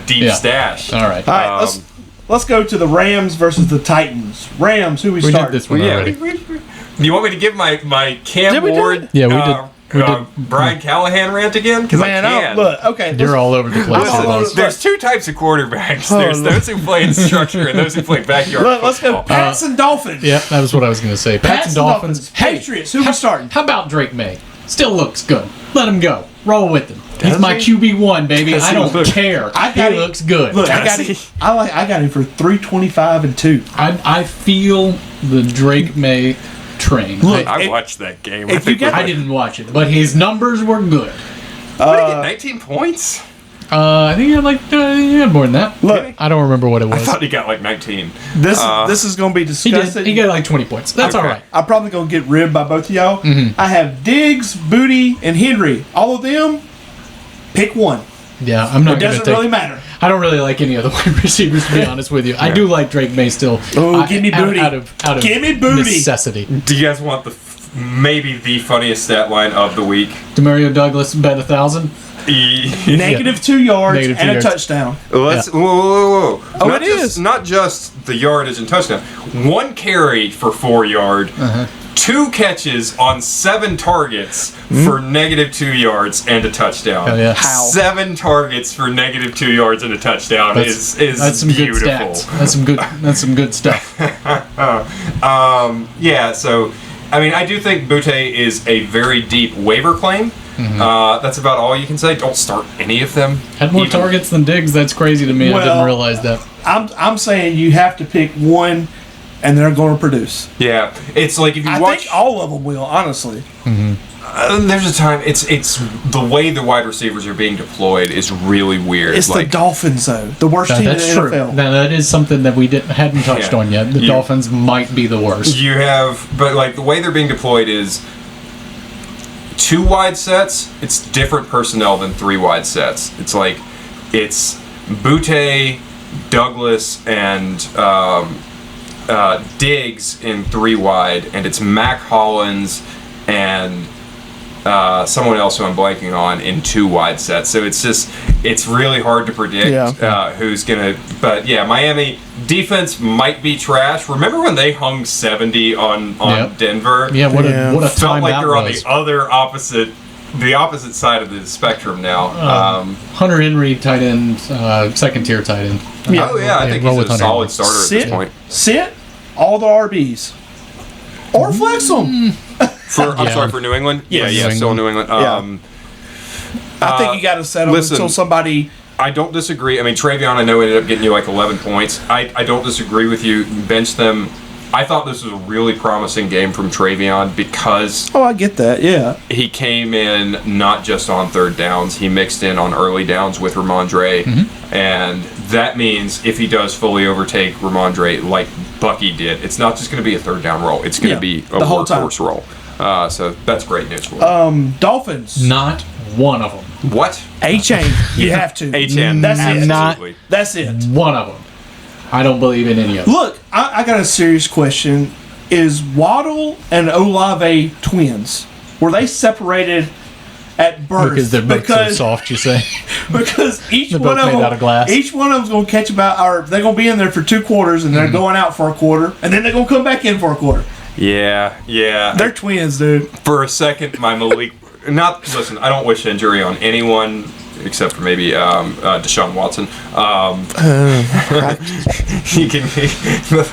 deep stash. All right. All right, let's go to the Rams versus the Titans. Rams, who we did start? this one already. Do you want me to give my Cam Did we do Ward, it? Yeah, we did. Brian Callahan rant again? Because I can. Look, okay. You're all over the place. Listen, with those. There's two types of quarterbacks. There's those who play in structure and those who play backyard Let's go. football. Pats and Dolphins. Yeah, that was what I was going to say. Pats and Dolphins. Patriots, who we starting? How about Drake May? Still looks good. Let him go. Roll with him. He's Does my he? QB1, baby. Does I he don't look- care. He looks good. Look, Does I got him for 325 and 2. I feel the Drake May train. Look, I watched that game. if you get- I didn't watch it, but his numbers were good. What did he get, 19 points? I think he had more than that. Look, I don't remember what it I was. thought he got like 19. this is going to be He disgusting. did. He got like 20 points. That's Okay. all right. I'm probably going to get ribbed by both of y'all. I have Diggs, Booty, and Henry. All of them, pick one. Yeah, I'm not It going to doesn't take. really matter. I don't really like any other wide receivers, to be honest with you. I do like Drake May still. Oh, give me Booty. Out of Give me Booty. necessity. Do you guys want maybe the funniest stat line of the week? Demario Douglas bet 1,000. Negative 2 yards Negative 2 and yards. a touchdown. Let's whoa. Oh, not it just, is. not just the yardage and touchdown. 1 carry for 4 yard. 2 catches on 7 targets for negative 2 yards and a touchdown. Oh, yeah. How? 7 targets for negative 2 yards and a touchdown is That's some beautiful. good stats. That's some good stuff. Yeah, so I mean, I do think Butte is a very deep waiver claim. That's about all you can say. Don't start any of them. Had more Even- targets than Diggs. That's crazy to me. I Well, didn't realize that. I'm saying you have to pick one, and they're going to produce. Yeah, it's like if you I watch. think all of them will, honestly. There's a time. It's the way the wide receivers are being deployed is really weird. It's like the Dolphins, though. The worst team in the That's true. NFL. Now, that is something that we hadn't touched Yeah. on yet. The You- Dolphins might be the worst. you have, but like the way they're being deployed is 2 wide sets. It's different personnel than 3 wide sets. It's like it's Butte, Douglas, and Diggs in 3 wide, and it's Mac Hollins and someone else who I'm blanking on in 2 wide sets. So it's really hard to predict who's gonna. But yeah, Miami defense might be trash. Remember when they hung 70 on Denver? Yeah, what a Felt time like that they're on was. the opposite side of the spectrum now. Hunter Henry, tight end, second tier tight end. I think roll he's with a Hunter solid Henry. starter at this point. Sit all the RBs. Or flex them. I'm sorry, for New England? Yes. Yeah, New still New England. I think you got to set them listen. until somebody. I don't disagree. I mean, Travion, I know, ended up getting you like 11 points. I don't disagree with you. Bench them. I thought this was a really promising game from Travion because Oh, I get that. Yeah. he came in not just on third downs. He mixed in on early downs with Ramondre. And that means if he does fully overtake Ramondre like Bucky did, it's not just going to be a third down roll. It's going to be a the whole time. workhorse roll. So that's great news for him. Dolphins. Not one of them. What? A-chain. You have to. A-chain. That's it. Absolutely. That's it. One of them. I don't believe in any of them. Look, I got a serious question. Is Waddle and Olave twins? Were they separated at birth? Because they're both so soft, you say. Because each They're one both of made them, out of glass. each one of them's gonna catch or they're gonna be in there for 2 quarters, and they're going out for a quarter, and then they're gonna come back in for a quarter. Yeah. They're twins, dude. For a second, my Malik. Listen, I don't wish injury on anyone except for maybe Deshaun Watson. He can.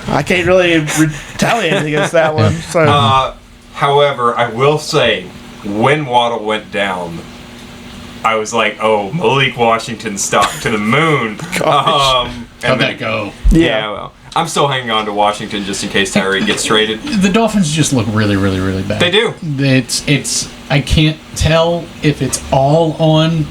I can't really retaliate against that one. So However, I will say, when Waddle went down, I was like, "Oh, Malik Washington stock to the moon." How'd and that go? Yeah, well, I'm still hanging on to Washington just in case Tyreek gets traded. The Dolphins just look really, really, really bad. They do. It's. I can't tell if it's all on,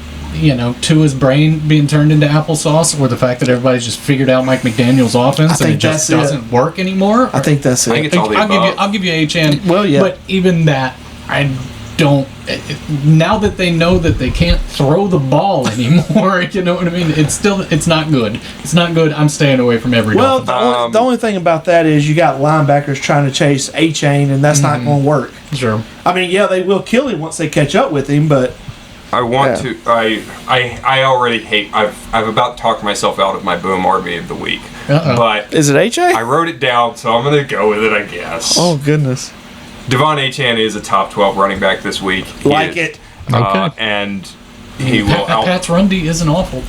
Tua's brain being turned into applesauce, or the fact that everybody's just figured out Mike McDaniel's offense and it just doesn't work anymore. I think that's it. I think it's all the above. I'll give you H.N. Well, yeah. But even that, I don't. Now that they know that they can't throw the ball anymore, you know what I mean? It's not good. It's not good. I'm staying away from every Well, Dolphin. the only thing about that is you got linebackers trying to chase A-chain, and that's not going to work. Sure. I mean, yeah, they will kill him once they catch up with him, but I want to. I already hate. I've about talked myself out of my Boom RB of the week. Uh-oh. But is it A-chain? I wrote it down, so I'm going to go with it, I guess. Oh, goodness. Devon Achane is a top 12 running back this week. He Like is. it. Okay. And he will out. Pat's run D isn't awful.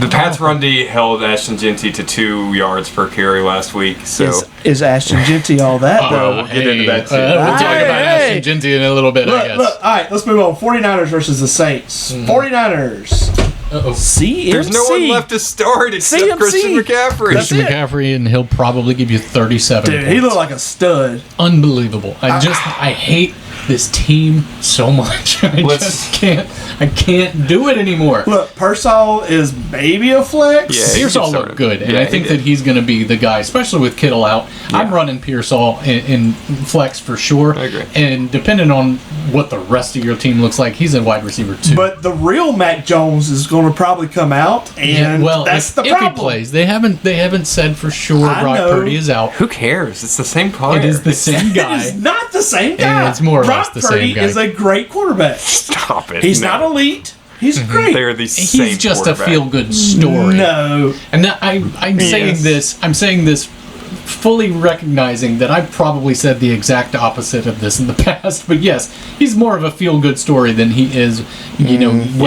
The Pats run D held Ashton Genty to 2 yards per carry last week. So Is Ashton Genty all that, though? we'll get into that too. We'll talk Hey, about hey. Ashton Genty in a little bit, I guess. Look, all right, let's move on. 49ers versus the Saints. 49ers. Uh-oh. CMC. There's no one left to start except CMC. Christian McCaffrey. That's Christian it. McCaffrey, and he'll probably give you 37 Dude, points. he looked like a stud. Unbelievable. I hate this team so much. I can't do it anymore. Look, Pearsall is maybe a flex. Yeah, he Pearsall can start looked him. good, and Yeah, I he think did. that he's going to be the guy, especially with Kittle out. I'm running Pearsall in flex for sure. I agree. And depending on what the rest of your team looks like, he's a wide receiver too. But the real Mac Jones is going to probably come out, and that's the if problem. he plays, they haven't said for sure I Brock know. Purdy is out. Who cares? It's the same player. It is the same It guy. is not the same guy. it's more or Brock less the same Purdy guy. is a great quarterback. Stop it. He's No. not elite. He's great. They're the same He's just a quarterback. feel-good story. No. And that, I'm saying this. I'm saying this, fully recognizing that I've probably said the exact opposite of this in the past. But yes, he's more of a feel-good story than he is. What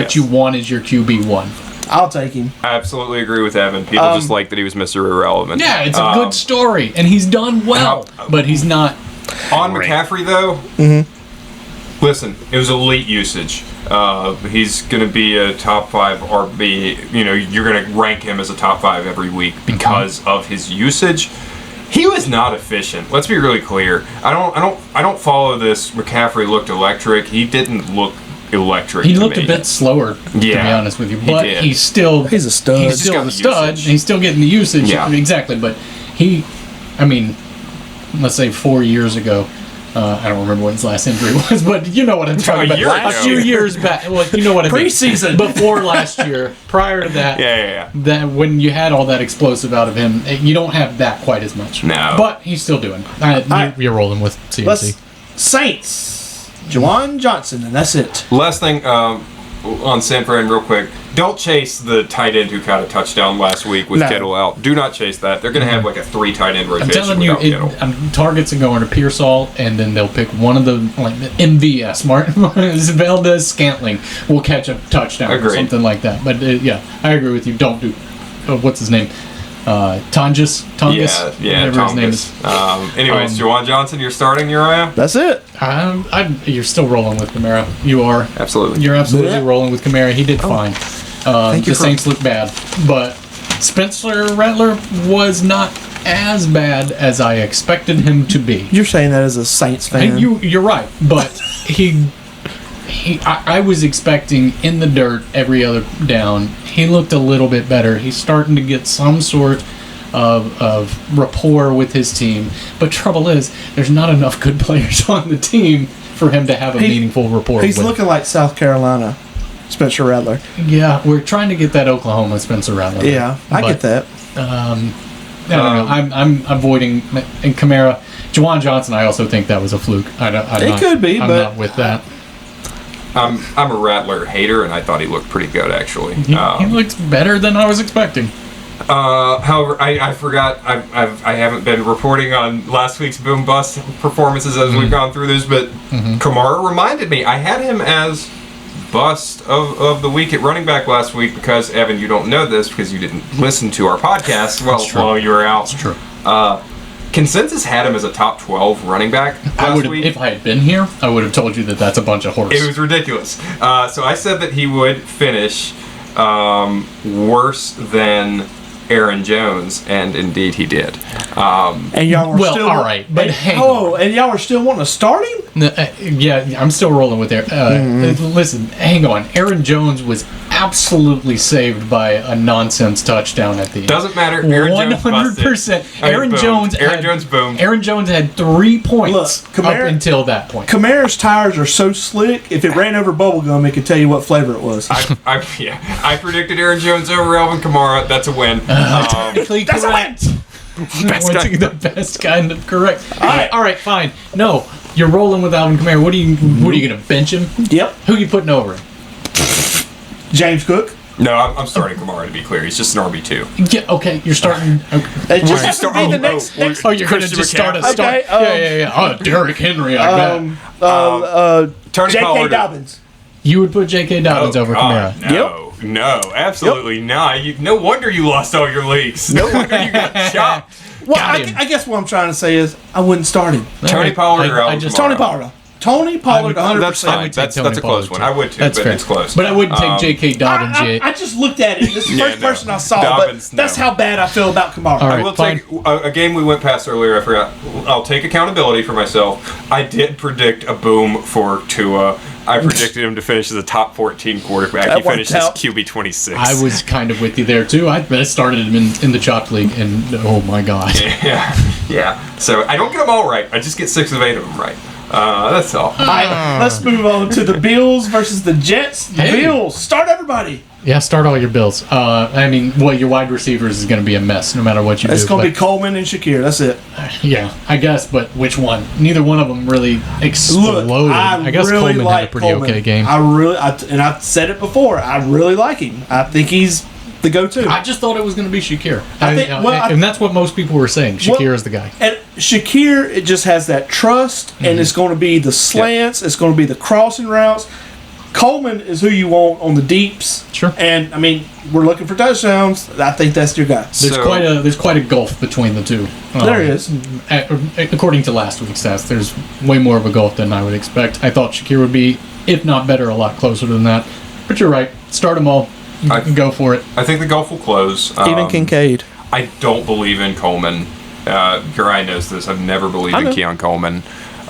yes. you want is your QB1. I'll take him. I absolutely agree with Evan. People just like that he was Mr. Irrelevant. Yeah, it's a good story, and he's done well, but he's not. On McCaffrey, though, listen, it was elite usage. He's going to be a top 5 RB. You're going to rank him as a top 5 every week because of his usage. He was not efficient. Let's be really clear. I don't follow this. McCaffrey looked electric. He didn't look electric. He to looked me. a bit slower, to be honest with you. he But did. he's still He's a stud. He's He's still got a the stud. usage. He's still getting the usage. Yeah. Exactly. But let's say 4 years ago. I don't remember when his last injury was, but you know what I'm talking A year about. ago. A few years back. Well, you know what I mean. Preseason. Before last year, prior to that. Yeah. That when you had all that explosive out of him, you don't have that quite as much. No. But he's still doing. You're rolling with CMC. Saints. Juwan Johnson, and that's it. Last thing on San Fran, real quick. Don't chase the tight end who caught a touchdown last week with No. Kittle out. Do not chase that. They're going to have like a 3 tight end I'm rotation telling you, without Kittle. targets are going to Pearsall, and then they'll pick one of the MVS, Martin Valdez Scantling, will catch a touchdown or Agreed. something like that. But yeah, I agree with you. Don't do. What's his name? Tongus, Yeah, whatever his name is. Anyways, Juwan Johnson, you're starting Uriah? That's it. You're still rolling with Kamara. You are. Absolutely. You're absolutely Yeah. rolling with Kamara. He did fine. Thank you The for- Saints look bad, but Spencer Rattler was not as bad as I expected him to be. You're saying that as a Saints fan. And you're right, but I was expecting in the dirt every other down. He looked a little bit better. He's starting to get some sort of rapport with his team. But trouble is, there's not enough good players on the team for him to have a meaningful rapport He's with. looking like South Carolina, Spencer Rattler. Yeah, we're trying to get that Oklahoma Spencer Rattler. Yeah, I But get that. I don't know. I'm avoiding and Kamara. Juwan Johnson, I also think that was a fluke. It could be, I'm but- not with that. I'm a Rattler hater, and I thought he looked pretty good, actually. He looks better than I was expecting. However, I forgot. I haven't been reporting on last week's boom bust performances as we've gone through this, but Kamara reminded me. I had him as bust of the week at running back last week because Evan, you don't know this because you didn't listen to our podcast while you were out. It's true. Consensus had him as a top 12 running back I last would have, week. if I had been here, I would have told you that that's a bunch of horse. It was ridiculous. So I said that he would finish worse than Aaron Jones, and indeed he did. And y'all were Well, still all right, but hang and y'all were still wanting to start him? Yeah, I'm still rolling with Aaron. Listen, hang on. Aaron Jones was absolutely saved by a nonsense touchdown at the end. Doesn't matter. Aaron Jones busted. 100%. I mean, Aaron boomed. Jones. Aaron Jones boomed. Aaron Jones had 3 points Look, Kamara- up until that point. Kamara's tires are so slick, if it ran over bubblegum, it could tell you what flavor it was. I predicted Aaron Jones over Alvin Kamara. That's a win. Technically That's a correct. Best Once kind. again, the best kind of correct. right. All right, fine. No, you're rolling with Alvin Kamara. What are you going to bench him? Yep. Who you putting over him? James Cook. No, I'm starting Kamara to be clear. He's just an RB2. Yeah, okay, you're starting. Okay. It just has to be the next. Oh, you're going to Christian just start a McCaffrey. start. Okay, yeah. Oh, Derrick Henry, I bet. Tony J.K. Pollard. Dobbins. You would put J.K. Dobbins over God, Kamara. No, absolutely not. No wonder you lost all your leagues. No wonder you got chopped. Well, Got him. I guess what I'm trying to say is I wouldn't start him. Tony Pollard or Alvin Kamara? Tony Pollard. Tony Pollard, 100%. That's fine. would take That's Tony a close Pollard, one. too. I would too, That's but fair. it's close. But I wouldn't take J.K. Dobbins yet. I just looked at it. This is the Yeah, first no. person I saw, Dobbins, but that's no. how bad I feel about Kamara. All I right, will fine. take a game we went past earlier. I forgot. I'll take accountability for myself. I did predict a boom for Tua. I predicted him to finish as a top 14 quarterback. That He finished as worked out. QB 26. I was kind of with you there, too. I started him in the Chopped League, and oh my God. Yeah. So I don't get them all right. I just get 6 of 8 of them right. That's all. All right, let's move on to the Bills versus the Jets. The Hey. Bills. Start everybody. Yeah, start all your bills. I mean, well, your wide receivers is going to be a mess no matter what you do. It's going to be but- Coleman and Shakir. That's it. Yeah, I guess, but which one? Neither one of them really exploded. Look, I guess really Coleman like had a pretty Coleman. okay game. And I've said it before. I really like him. I think he's the go-to. I just thought it was going to be Shakir. I- And that's what most people were saying. Shakir Well, is the guy. And Shakir, it just has that trust, Mm-hmm. and it's going to be the slants. It's going to be the crossing routes. Coleman is who you want on the deeps. Sure. And I mean, we're looking for touchdowns. I think that's your guy. There's quite a gulf between the two. There is. According to last week's stats, there's way more of a gulf than I would expect. I thought Shakir would be, if not better, a lot closer than that. But you're right. Start them all. Go for it. I think the gulf will close. Even Kincaid. I don't believe in Coleman. Uriah knows this. I've never believed in know. Keon Coleman.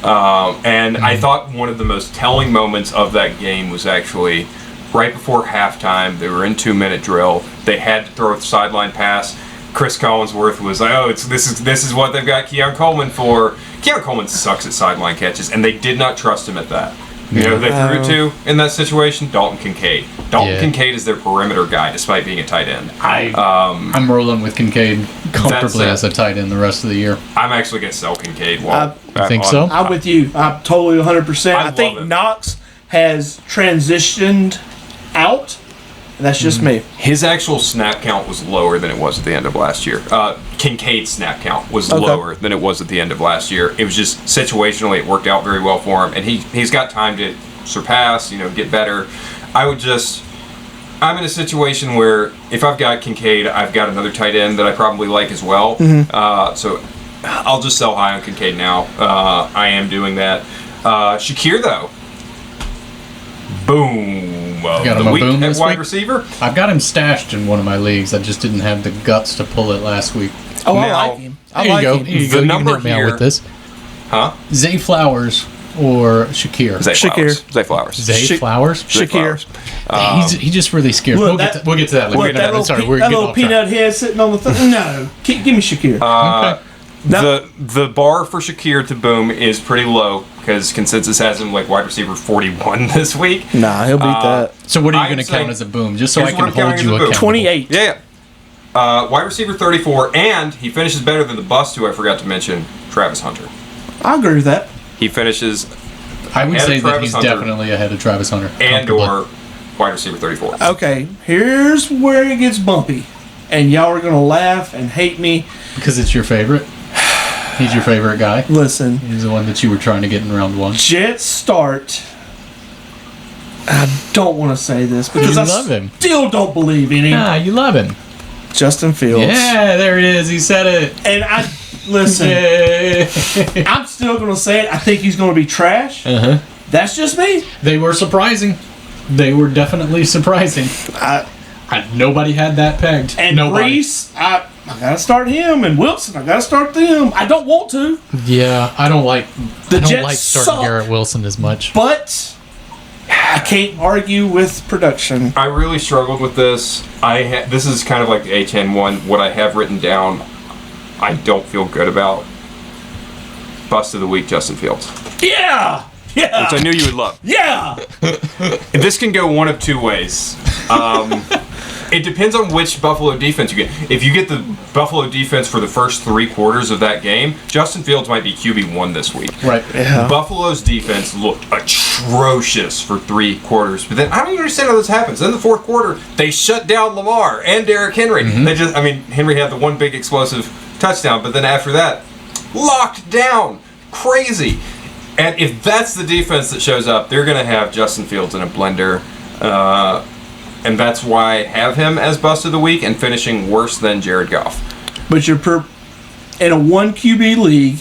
And I thought one of the most telling moments of that game was actually right before halftime. They were in 2-minute drill. They had to throw a sideline pass. Chris Collinsworth was like, "Oh, this is what they've got Keon Coleman for." Keon Coleman sucks at sideline catches, and they did not trust him at that. You know, who they threw it to in that situation, Dalton Kincaid. Dalton Yeah. Kincaid is their perimeter guy, despite being a tight end. I'm rolling with Kincaid comfortably as a tight end the rest of the year. I'm actually going to sell Kincaid. You think so? I'm with you. I'm totally 100%. I I think love it. Knox has transitioned out. And that's just me. His actual snap count was lower than it was at the end of last year. Kincaid's snap count was Okay. lower than it was at the end of last year. It was just situationally, it worked out very well for him, and he's got time to surpass, get better. I'm in a situation where if I've got Kincaid, I've got another tight end that I probably like as well. So I'll just sell high on Kincaid now. I am doing that. Shakir, though. Boom. Got him The a week boom at this wide week? receiver. I've got him stashed in one of my leagues. I just didn't have the guts to pull it last week. Oh, I Now, like him. I Here you like go. him. Here you The go. You can number help me out here- with this. Huh? Zay Flowers or Shakir? Zay Shakir. Flowers. Zay Flowers. Zay Sha- Flowers? Zay Shakir. Flowers. He just really scared. Look, We'll get to that later. Look, that little, Sorry, pe- we're that getting little off track. peanut head sitting on the thing. No. Give me Shakir. Okay. No. The bar for Shakir to boom is pretty low because consensus has him like wide receiver 41 this week. Nah, he'll beat that. So what are you I'm going to count saying- as a boom? Just so I Here's can what I'm hold counting you as a boom. accountable. 28. Yeah. Wide receiver 34, and he finishes better than the bust, who I forgot to mention, Travis Hunter. I agree with that. He finishes I would ahead say of that Travis he's Hunter definitely ahead of Travis Hunter. and comfortably. or wide receiver 34. Okay, here's where it gets bumpy. And y'all are going to laugh and hate me. Because it's your favorite. He's your favorite guy. Listen, He's the one that you were trying to get in round one. Jets start. I don't want to say this because You I love him. still don't believe in him. Ah, you love him. Justin Fields. Yeah, there it is. He said it. And I listen. Yay. I'm still going to say it. I think he's going to be trash. Uh-huh. That's just me. They were surprising. They were definitely surprising. Nobody had that pegged. And Nobody. Brees, I gotta start him, and Wilson, I gotta start them. I don't want to, Yeah, I don't like Jets starting suck. Garrett Wilson as much. but I can't argue with production. I really struggled with this. This is kind of like the A10 one. What I have written down, I don't feel good about. Bust of the week, Justin Fields. Yeah, Which I knew you would love. yeah. This can go one of two ways. It depends on which Buffalo defense you get. If you get the Buffalo defense for the first 3 quarters of that game, Justin Fields might be QB1 this week. Right. Yeah. Buffalo's defense looked atrocious for 3 quarters, but then I don't even understand how this happens. In the 4th quarter, they shut down Lamar and Derrick Henry. Henry had the one big explosive touchdown, but then after that, locked down. Crazy. And if that's the defense that shows up, they're going to have Justin Fields in a blender. And that's why I have him as bust of the week and finishing worse than Jared Goff. But you're in a 1 QB league,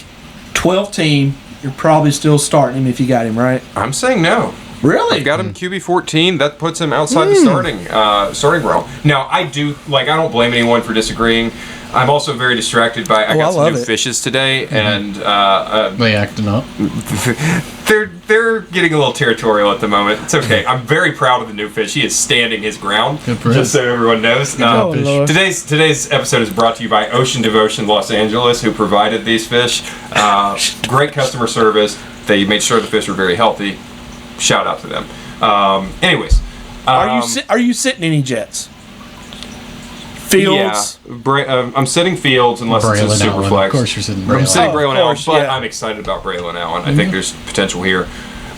12 team. You're probably still starting him if you got him right. I'm saying no. Really? I've got him QB 14. That puts him outside the starting realm. Now I don't blame anyone for disagreeing. I'm also very distracted by I got some love new it. fishes today, and They acting up. they're getting a little territorial at the moment. It's okay. I'm very proud of the new fish. He is standing his ground. Good for Just him. so everyone knows. Oh, Lord. Today's episode is brought to you by Ocean Devotion Los Angeles, who provided these fish. Great customer service. They made sure the fish were very healthy. Shout out to them. Anyways, Are you sitting any Jets? Fields. Yeah, I'm sitting Fields unless it's a Braylon super Allen. flex. Of course you're sitting I'm Braylon. sitting Oh, of Braylon Allen, course, but yeah. I'm excited about Braylon Allen. I think there's potential here.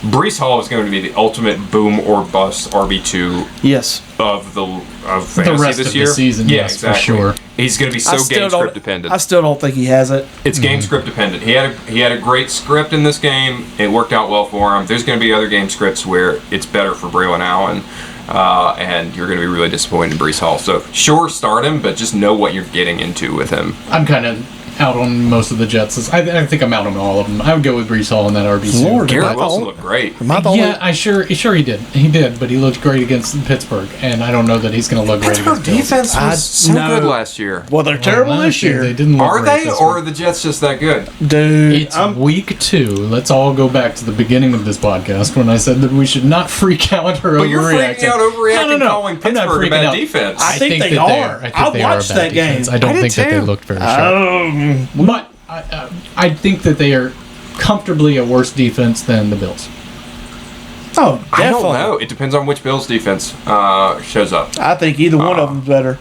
Brees Hall is going to be the ultimate boom or bust RB2 Yes. of fantasy rest this of the year. season, yeah, yes, for exactly. sure. He's going to be so game script dependent. I still don't think he has it. It's game script dependent. He had a great script in this game. It worked out well for him. There's going to be other game scripts where it's better for Braylon Allen, and you're going to be really disappointed in Brees Hall. So sure, start him, but just know what you're getting into with him. I'm kind of out on most of the Jets. I think I'm out on all of them. I would go with Brees Hall in that RB2. Lord. Garrett Am I the Wilson only- looked great. Am I the Yeah, only- sure he did. He did, but he looked great against Pittsburgh, and I don't know that he's going to look great Pittsburgh against Bills. defense was so no. good last year. Well, they're terrible Last this year. They didn't look Are great they, this or are week. the Jets just that good? Dude, It's week 2. Let's all go back to the beginning of this podcast when I said that we should not freak out or But you're overreact. freaking out, overreacting, No. calling I'm not Pittsburgh a freaking bad out. defense. I think they that are. I think I they are a watched bad that game. defense. I don't I did think that they too. looked very sharp. But I think that they are comfortably a worse defense than the Bills. Oh, definitely. I don't know. It depends on which Bills defense shows up. I think either one of them's better.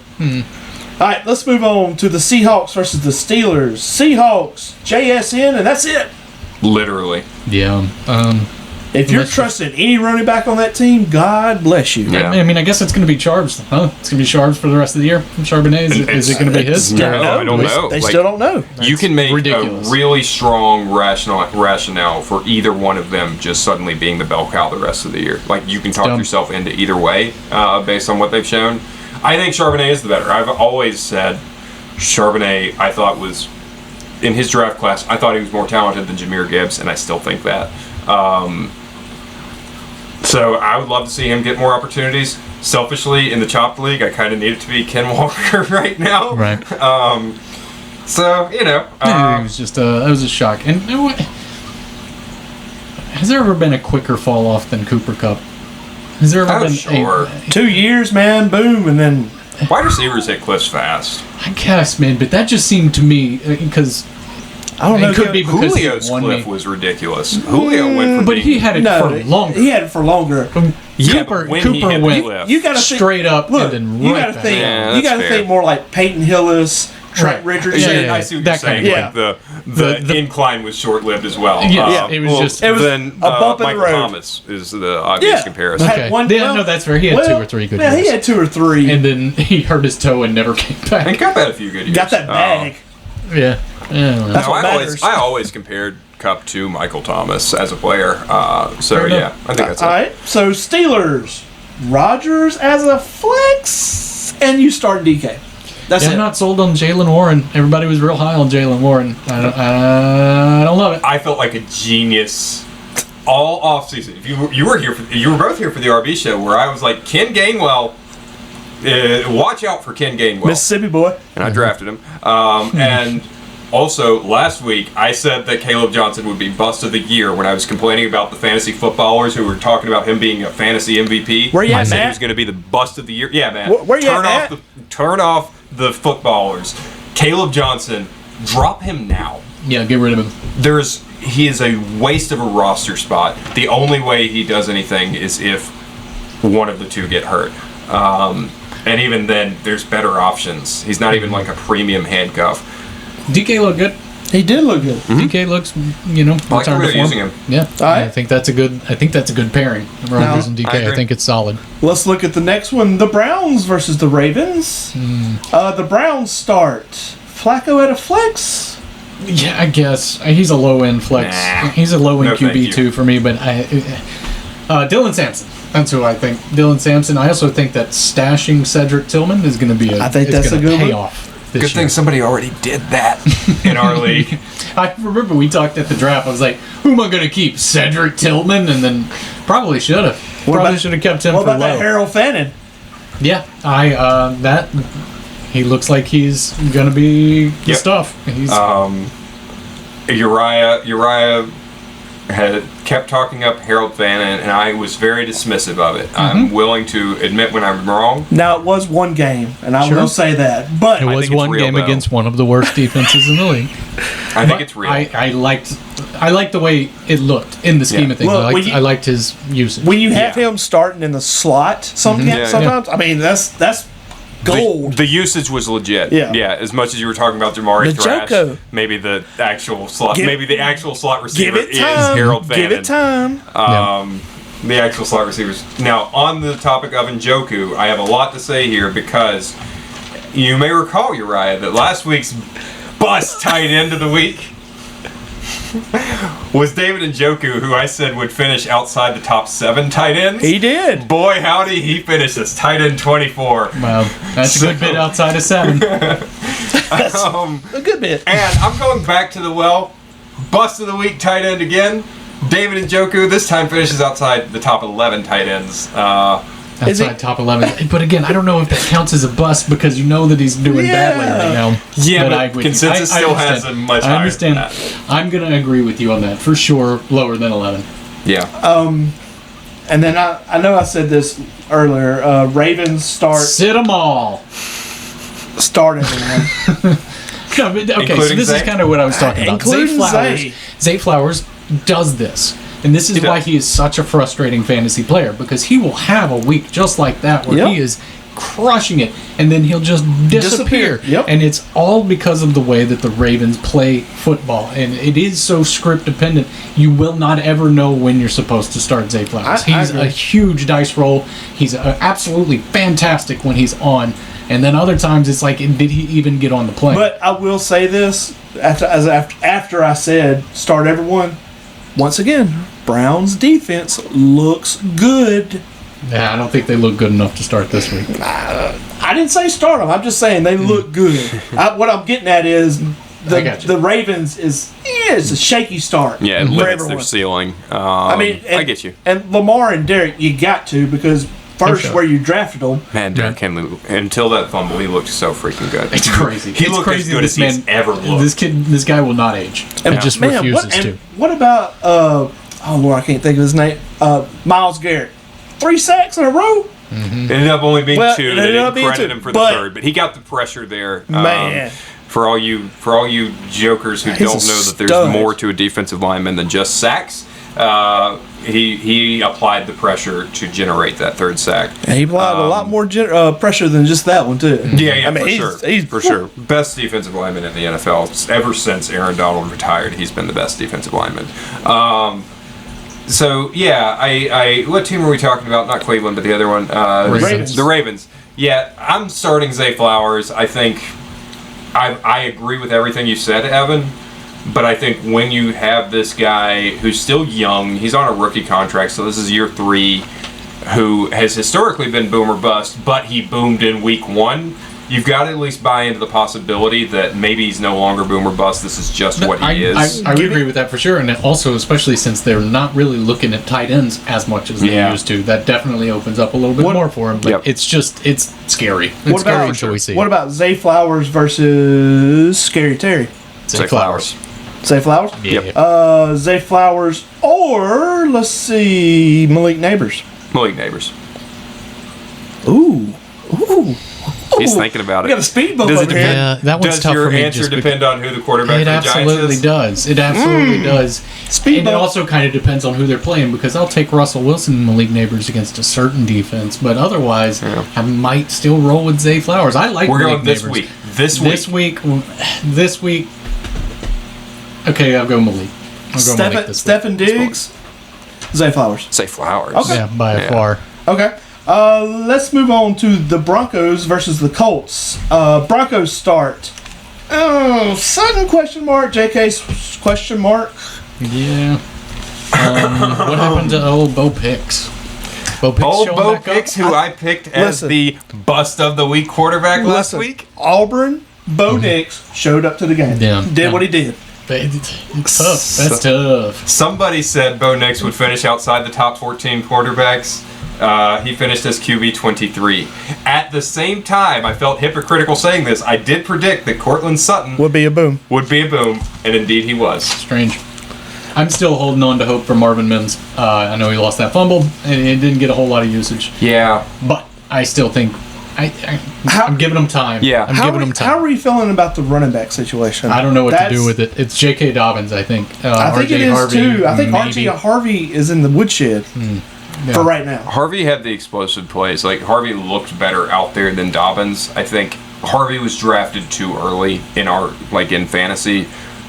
All right, let's move on to the Seahawks versus the Steelers. Seahawks, JSN, and that's it. Literally. Yeah. If you're Unless- trusting any running back on that team, God bless you. Yeah. I mean, I guess it's going to be Charbs, huh? It's going to be Charbs for the rest of the year. Charbonnet, is it going to be his? No, I don't know. They Like, still don't know. you can make ridiculous. a really strong rationale for either one of them just suddenly being the bell cow the rest of the year. Like, you can talk Dumb. yourself into either way based on what they've shown. I think Charbonnet is the better. I've always said Charbonnet, I thought was, in his draft class, I thought he was more talented than Jahmyr Gibbs, and I still think that. So I would love to see him get more opportunities. Selfishly, in the Chopped League, I kind of need it to be Ken Walker right now. Right. So, you know. It was just it was a shock. And has there ever been a quicker fall off than Cooper Kupp? Has there ever Oh, been sure. 2 years, man, boom, and then Wide receivers hit cliffs fast. I guess, man, but that just seemed to me because I don't know. it could be because Julio's he won cliff me. was ridiculous. Julio went from But being, he had it no, for longer. he had it for longer. Yeah, Cooper, but when he Cooper hit the went cliff. You got to think straight up Look, and then you right got to back think. Yeah, you that's got to fair. think more like Peyton Hillis, Trent Right. Richardson. Yeah, I see what that you're kind saying. of Like thing. the incline was short-lived as well. Yeah, it was just- It was then a bump in the Michael road. Thomas is the obvious comparison. Had Okay. one- Yeah, no, that's fair. He had 2 or 3 good Yeah, he years. had 2 or 3. And then he hurt his toe and never came And back. Cup had a few good years. got that bag. Yeah. Yeah. That's No, what matters. I always compared Cup to Michael Thomas as a player. So Fair yeah, enough. I think that's All it. right. So Steelers, Rodgers as a flex, and you start DK. That's Yeah, it. I'm not sold on Jalen Warren. Everybody was real high on Jalen Warren. I don't love it. I felt like a genius all off season. If you were here, you were both here for the RB show where I was like, Ken Gainwell, watch out for Ken Gainwell, Mississippi boy. and I drafted him. And also last week I said that Caleb Johnson would be bust of the year when I was complaining about the fantasy footballers who were talking about him being a fantasy MVP. Where you I at, said he Matt? was going to be the bust of the year. Yeah, man. Where you at, Matt? Turn off the footballers. Caleb Johnson, drop him now. Yeah, get rid of him. He is a waste of a roster spot. The only way he does anything is if one of the two get hurt. And even then, there's better options. He's not even like a premium handcuff. DK looked good. He did look good. DK looks, I like the return way to they're form. using him. Yeah, right. I think that's a good pairing. Rodgers and I DK. I agree. think it's solid. Let's look at the next one. The Browns versus the Ravens. The Browns start. Flacco at a flex. Yeah, I guess he's a low end flex. Nah. He's a low end No, thank you. QB too for me. But Dylan Sampson. That's who I think. Dylan Sampson. I also think that stashing Cedric Tillman is going to be I think that's a good pay one. off. This Good year. thing somebody already did that in our league. I remember we talked at the draft. I was like, "Who am I going to keep? Cedric Tillman?" And then probably should have. Probably about- should have kept him What for about that low. Harold Fannin? Yeah, that he looks like he's going to be the Yep. stuff. He's Uriah had kept talking up Harold Fannin, and I was very dismissive of it. Mm-hmm. I'm willing to admit when I'm wrong. Now, it was one game, and I Sure. will say that. But it I was think it's one real, game though. against one of the worst defenses in the league. I think But it's real. I liked the way it looked in the scheme Yeah. of things. Look, when you- I liked his usage. when you have Yeah. him starting in the slot Yeah. sometimes, I mean, that's gold. The usage was legit. Yeah. As much as you were talking about Jamari Thrash, Njoku. maybe the actual slot, Give- maybe the actual slot Give receiver it is time. Harold Fannin. Give it time. The actual slot receivers. Now, on the topic of Njoku, I have a lot to say here because you may recall, Uriah, that last week's bust tight end of the week was David Njoku, who I said would finish outside the top 7 tight ends. He did. Boy, howdy, he finished as tight end 24. Wow, that's a good bit outside of 7. A good bit. And I'm going back to the well. Bust of the week tight end again. David Njoku this time finishes outside the top 11 tight ends. Is he- Outside top 11. But again, I don't know if that counts as a bust because you know that he's doing badly Yeah. right now. Yeah, but I agree with you. consensus I still understand. has him much I higher understand. than that. I'm going to agree with you on that. For sure, lower than 11. Yeah. And then I know I said this earlier. Ravens Sit them all. start everyone. No, but, okay, so Including this Zay? is kind of what I was talking about. Including Zay Flowers does this. And this is He why does. he is such a frustrating fantasy player because he will have a week just like that where Yep. he is crushing it, and then he'll just disappear. Yep. And it's all because of the way that the Ravens play football, and it is so script dependent. You will not ever know when you're supposed to start Zay Flowers. I He's agree. a huge dice roll. He's absolutely fantastic when he's on, and then other times it's like, did he even get on the plane? But I will say this after I said start everyone. Once again, Browns defense looks good. Yeah, I don't think they look good enough to start this week. I didn't say start them. I'm just saying they look good. What I'm getting at is I got you. the Ravens it's a shaky start. Yeah, it for limits everyone. their ceiling. I mean, I get you. And Lamar and Derek, you got to, because first sure. where you drafted them. Man, Derrick Henry, until that fumble, he looked so freaking good. It's crazy. He It's looked crazy as good this as he's ever looked. This guy will not age. And He just man, refuses and to. what about oh Lord, I can't think of his name. Myles Garrett, 3 sacks in a row. It ended up only being Well, 2. it They ended up didn't being credit 2, him for the but- third, but he got the pressure there. Man. For all you jokers who He's don't a know that there's stud. more to a defensive lineman than just sacks, he applied the pressure to generate that third sack. And he applied a lot more pressure than just that one too. Yeah, I mean, for he's, sure. He's For sure. Best defensive lineman in the NFL. Ever since Aaron Donald retired, he's been the best defensive lineman. So, yeah, I what team are we talking about? Not Cleveland, but the other one. Ravens. The Ravens. Yeah, I'm starting Zay Flowers. I think I agree with everything you said, Evan. But I think when you have this guy who's still young, he's on a rookie contract, so this is year 3, who has historically been boom or bust, but he boomed in week 1. You've got to at least buy into the possibility that maybe he's no longer boom or bust. This is just what he is. I would agree with that for sure, and also especially since they're not really looking at tight ends as much as they Yeah. used to. That definitely opens up a little bit more for him. But Yep. it's scary. It's What scary about until we see what it. about Zay Flowers versus Scary Terry? Zay Flowers. Zay Flowers? Yeah. Zay Flowers, or let's see, Malik Neighbors. Malik Neighbors. Ooh. He's thinking about We got a it. speed bump Does it over here. depend? Yeah, that one's Does tough your for me answer just depend on who the quarterback It for the Giants absolutely is? does. It absolutely does. Speed And it bump. also kind of depends on who they're playing, because I'll take Russell Wilson and Malik Neighbors against a certain defense, but otherwise, I might still roll with Zay Flowers. I like We're Malik going this Neighbors. week. This week. Okay, I'll go Malik. I'll go Malik this week. Stephen Diggs, Zay Flowers. Zay Flowers. Okay. Yeah, by far. Okay. Let's move on to the Broncos versus the Colts. Broncos start. Oh, Sutton question mark. JK question mark. Yeah. What happened to old Bo Picks? Bo Picks Old showing Bo back up? Picks, who I picked as Listen. the bust of the week quarterback last Listen, week. Auburn, Bo Nix showed up to the game. Yeah. Did what he did. It's tough. That's tough. Somebody said Bo Nix would finish outside the top 14 quarterbacks. He finished as QB 23. At the same time, I felt hypocritical saying this. I did predict that Cortland Sutton Would be a boom. would be a boom, and indeed he was. Strange. I'm still holding on to hope for Marvin Mims. I know he lost that fumble and it didn't get a whole lot of usage, Yeah. but I still think I'm giving him time. Yeah. I'm giving him time. How are you feeling about the running back situation? I don't know what to That's- do with it. It's J.K. Dobbins, I think. I think RJ it is Harvey, too. I think maybe. RJ Harvey is in the woodshed for right now. Harvey had the explosive plays. Like, Harvey looked better out there than Dobbins. I think Harvey was drafted too early in in fantasy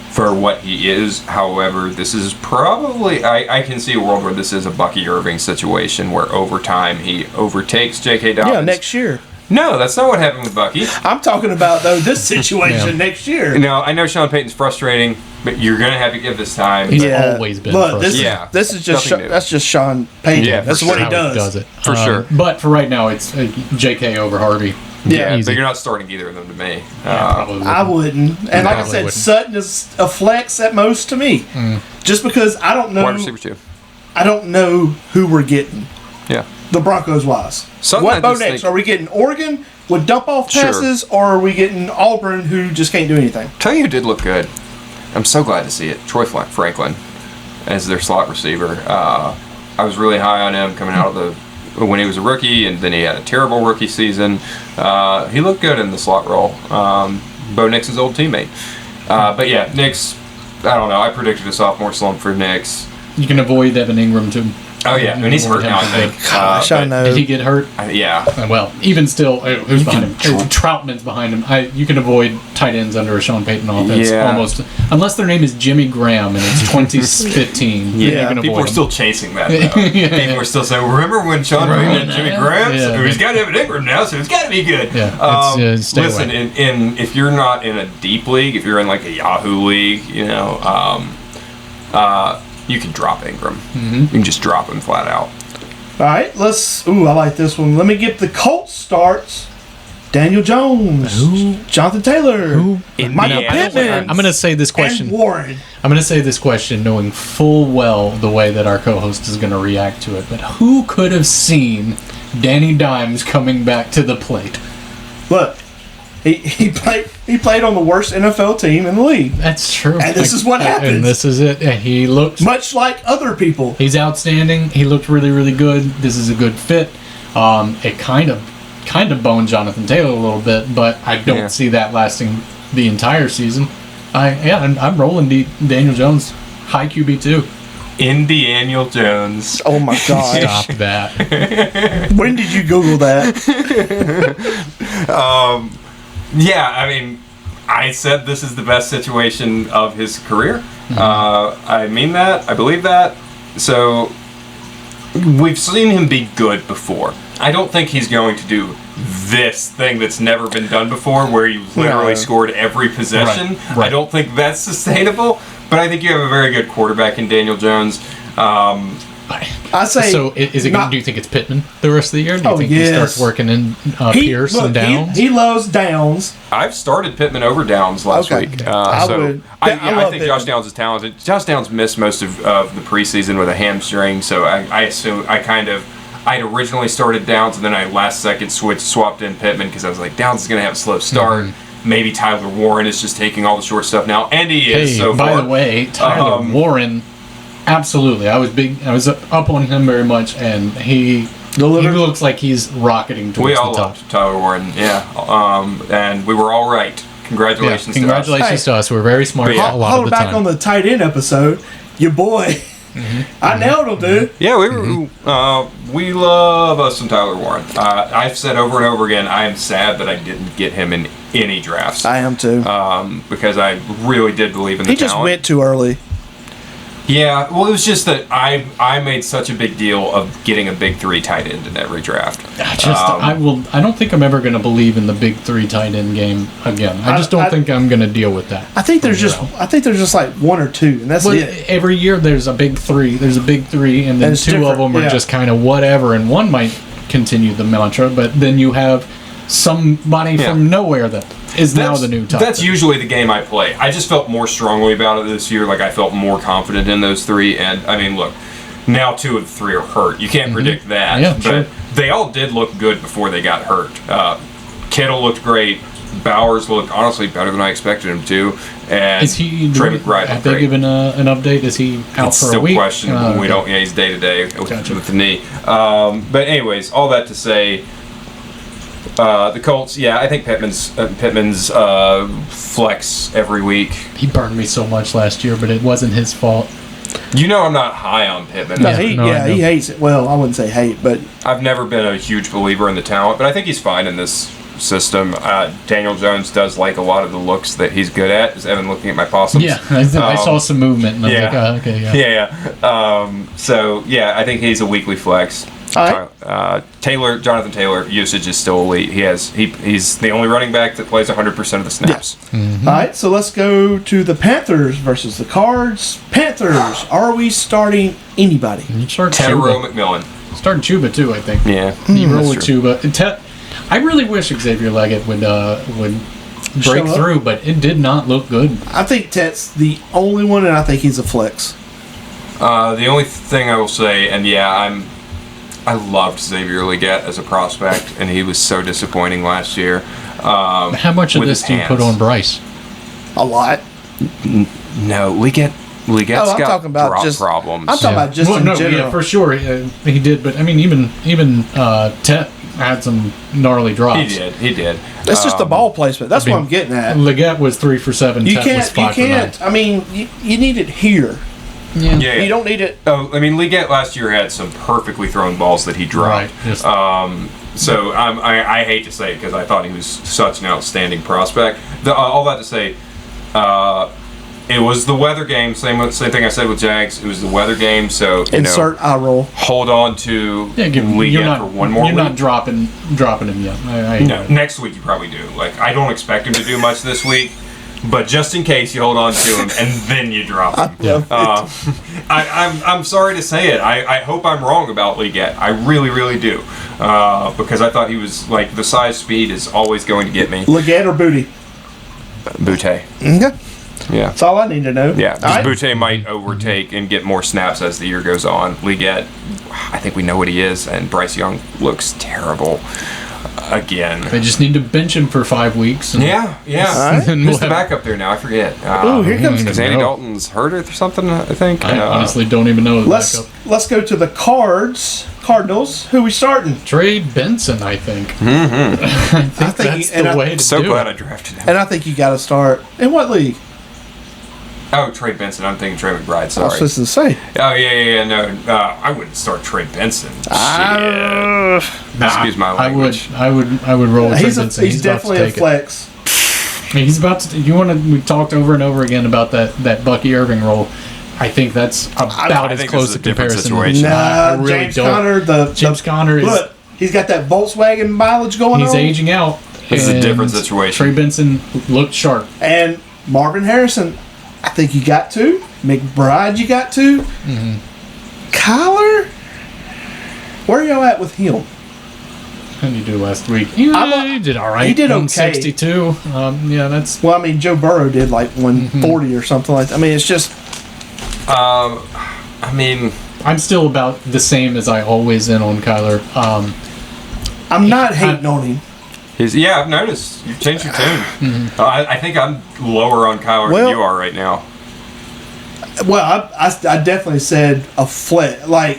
for what he is. However, this is probably, I can see a world where this is a Bucky Irving situation where over time he overtakes J.K. Dobbins. Yeah, next year. No, that's not what happened with Bucky. I'm talking about though this situation next year. No, I know Sean Payton's frustrating, but you're going to have to give this time. He's always been Look, this frustrating. Yeah, is this is just nothing new. that's just Sean Payton. Yeah, for that's what sure. he How does. it. For sure. But for right now, it's J.K. over Harvey. Yeah, Easy. but you're not starting either of them to me. Probably I wouldn't. wouldn't. And like I probably said, wouldn't. Sutton is a flex at most to me. Just because I don't know Wide receiver 2. I don't know who we're getting. Yeah. The Broncos wise. Sutton, What I Bo just next? think- Are we getting Oregon with dump off Sure. passes, or are we getting Auburn who just can't do anything? Tell you who did look good. I'm so glad to see it. Troy Franklin as their slot receiver. I was really high on him coming out of when he was a rookie, and then he had a terrible rookie season. He looked good in the slot role. Bo Nix's old teammate. But yeah, Nix, I don't know. I predicted a sophomore slump for Nix. You can avoid Evan Ingram too. Oh yeah, and he's hurt now, I think. Gosh, I but- know. Did he get hurt? Yeah. Well, even still, who's behind him? Troutman's behind him. You can avoid tight ends under a Sean Payton offense Yeah. almost, unless their name is Jimmy Graham and it's 2015. Yeah, you can people avoid are him. still chasing that. Though. Yeah. People are still saying, "Remember when Sean Payton and Jimmy Graham? Yeah. So he's got Evan Ingram now, so it's got to be good." Yeah, stay listen, away. in if you're not in a deep league, if you're in like a Yahoo league, you can drop Ingram. Mm-hmm. You can just drop him flat out. All right, let's. Ooh, I like this one. Let me get the Colts starts. Daniel Jones, Jonathan Taylor, Michael Indiana. Pittman, I'm going to say this question. and Warren. I'm going to say this question knowing full well the way that our co-host is going to react to it. But who could have seen Danny Dimes coming back to the plate? Look, he played on the worst NFL team in the league, That's true. And this is what happens. And this is it. And he looked. much like other people. He's outstanding. He looked really, really good. This is a good fit. It kind of boned Jonathan Taylor a little bit, but I don't see that lasting the entire season. I'm rolling Daniel Jones, high QB2. Daniel Jones. Oh my God! Stop that. When did you Google that? Yeah, I mean, I said this is the best situation of his career. I mean that. I believe that. So we've seen him be good before. I don't think he's going to do this thing that's never been done before, where you literally No. scored every possession. Right. I don't think that's sustainable. But I think you have a very good quarterback in Daniel Jones. I say. So is it? not- Do you think it's Pittman the rest of the year? Do you Oh, think he yes. starts working in Pierce look, and Downs? He loves Downs. I've started Pittman over Downs last Okay. week. I So would- I I love think Josh Pittman. Downs is talented. Josh Downs missed most of the preseason with a hamstring, so I assume I'd originally started Downs, and then I last second swapped in Pittman because I was like, Downs is going to have a slow start. Maybe Tyler Warren is just taking all the short stuff now, and he is Hey, so by far. the way, Tyler Warren, absolutely. I was up on him very much, and he Delivered. looks like he's rocketing towards we the all top. loved Tyler Warren, and we were all right. Yeah, Congratulations to us. congratulations to us. We're very smart But yeah. a lot Hold of the back time. on the tight end episode. Your boy. I nailed him, dude. Yeah, we love us some Tyler Warren. I've said over and over again, I am sad that I didn't get him in any drafts. I am too. Because I really did believe in the He just talent. went too early. Yeah, well, it was just that I made such a big deal of getting a big three tight end in every draft. I don't think I'm ever going to believe in the big three tight end game again. I just don't think I'm going to deal with that. I think there's just like one or two, and that's But it. every year there's a big three. There's a big three, and then It's two of different, them are yeah. just kind of whatever, and one might continue the mantra, but then you have somebody Yeah. from nowhere that is now the new top. That's pick. usually the game I play. I just felt more strongly about it this year. Like I felt more confident in those three. And I mean, look, now two of the three are hurt. You can't predict that. Yeah, but sure. they all did look good before they got hurt. Kittle looked great. Bowers looked honestly better than I expected him to. And Is he? Trey McBride Have looked they great. given an update? Is he out It's for still a week? questionable. We Okay. don't. Yeah, he's day to day Gotcha. with the knee. But anyways, all that to say, the Colts. Yeah, I think Pittman's flex every week. He burned me so much last year, but it wasn't his fault. You know, I'm not high on Pittman. No, Yeah, he, no, I know. he hates it. Well, I wouldn't say hate, but I've never been a huge believer in the talent, but I think he's fine in this system. Daniel Jones does like a lot of the looks that he's good at. Is Evan looking at my possums? Yeah, I saw some movement, and I was yeah. like, oh, okay, yeah. Yeah. So yeah, I think he's a weekly flex. All right. Jonathan Taylor usage is still elite. He's the only running back that plays 100% of the snaps. all right. So let's go to the Panthers versus the Cards. Panthers. Are we starting anybody? You start Tyrell Chuba. McMillan. Start Chuba too, I think. Yeah. You roll that's with true. Chuba. I really wish Xavier Leggett would break Show up. through, but it did not look good. I think Tet's the only one, and I think he's a flex. The only thing I will say, and yeah, I loved Xavier Leggett as a prospect, and he was so disappointing last year. How much of with this his do you put hands. on Bryce? A lot. No, Leggett's Oh, I'm got talking about drop just- problems. I'm talking about just well, in no, general. yeah, for sure he did. But I mean, even Tet had some gnarly drops. He did. That's just the ball placement. That's what I'm getting at. Leggett was 3 for 7. You Tet was can't. You 5 for 9. can't. I mean, you need it here. Yeah. Yeah, You don't need it. Oh, I mean, Leggett last year had some perfectly thrown balls that he dropped. Right. Just, So I hate to say it because I thought he was such an outstanding prospect. All that to say, it was the weather game. Same thing I said with Jags. It was the weather game. So Insert eye roll. hold on to yeah, you're Leggett not, for one more You're week. not dropping him yet. No, next week you probably do. Like, I don't expect him to do much this week, but just in case, you hold on to him and then you drop him. Yeah. I'm sorry to say it. I hope I'm wrong about Leggett. I really, really do, because I thought he was like the size speed is always going to get me. Leggett or Booty? Butte. Okay. Yeah. That's all I need to know. Yeah, All right. Butte might overtake and get more snaps as the year goes on. Leggett, I think we know what he is, and Bryce Young looks terrible again. They just need to bench him for 5 weeks. And Yeah. right. And Who's we'll the have- backup there now? I forget. Ooh, here comes Because Andy No. Dalton's hurt or something, I think. I honestly don't even know the backup. Let's go to the Cardinals. Who we starting? Trey Benson, I think. Mm-hmm. I think that's and the way to So do glad it. I drafted him. And I think you got to start in what league? Oh, Trey Benson. I'm thinking Trey McBride. I was Sorry. supposed to say. Oh, yeah. No, I wouldn't start Trey Benson. Uh, Excuse my I language. would roll with Trey he's Benson. he's about to definitely a take it. flex. He's about to. We talked over and over again about that Bucky Irving role. I think that's about I as think close this is a a different comparison. situation. I Nah, really James don't. Conner. James Conner is. Look, he's got that Volkswagen mileage going He's on. aging out. This is a and different situation. Trey Benson looked sharp. And Marvin Harrison, I think you got to. McBride, you got to. Mm-hmm. Kyler, where y'all at with him? How did he do last week? Yeah, he did all right. he did okay. 162. Yeah, that's. Well, I mean, Joe Burrow did like 140 Mm-hmm. or something like that. I mean, it's just. I mean, I'm still about the same as I always am on Kyler. I'm not hating on him. I've noticed. You've changed your tune. Mm-hmm. I think I'm lower on Kyler Well- than you are right now. Well, I definitely said a flex, like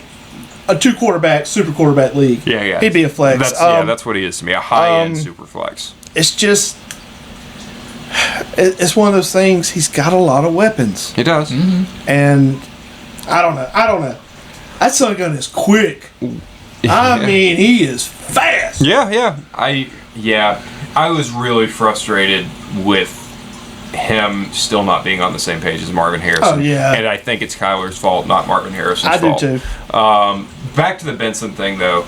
a 2-quarterback, super quarterback league. Yeah. He'd be a flex. That's what he is to me. A high-end um, super flex. It's just. It's one of those things. He's got a lot of weapons. He does. And I don't know. That son gun is quick. I mean, he is fast. Yeah. I was really frustrated with him still not being on the same page as Marvin Harrison. Oh, yeah. And I think it's Kyler's fault, not Marvin Harrison's I do fault. too. Back to the Benson thing, though.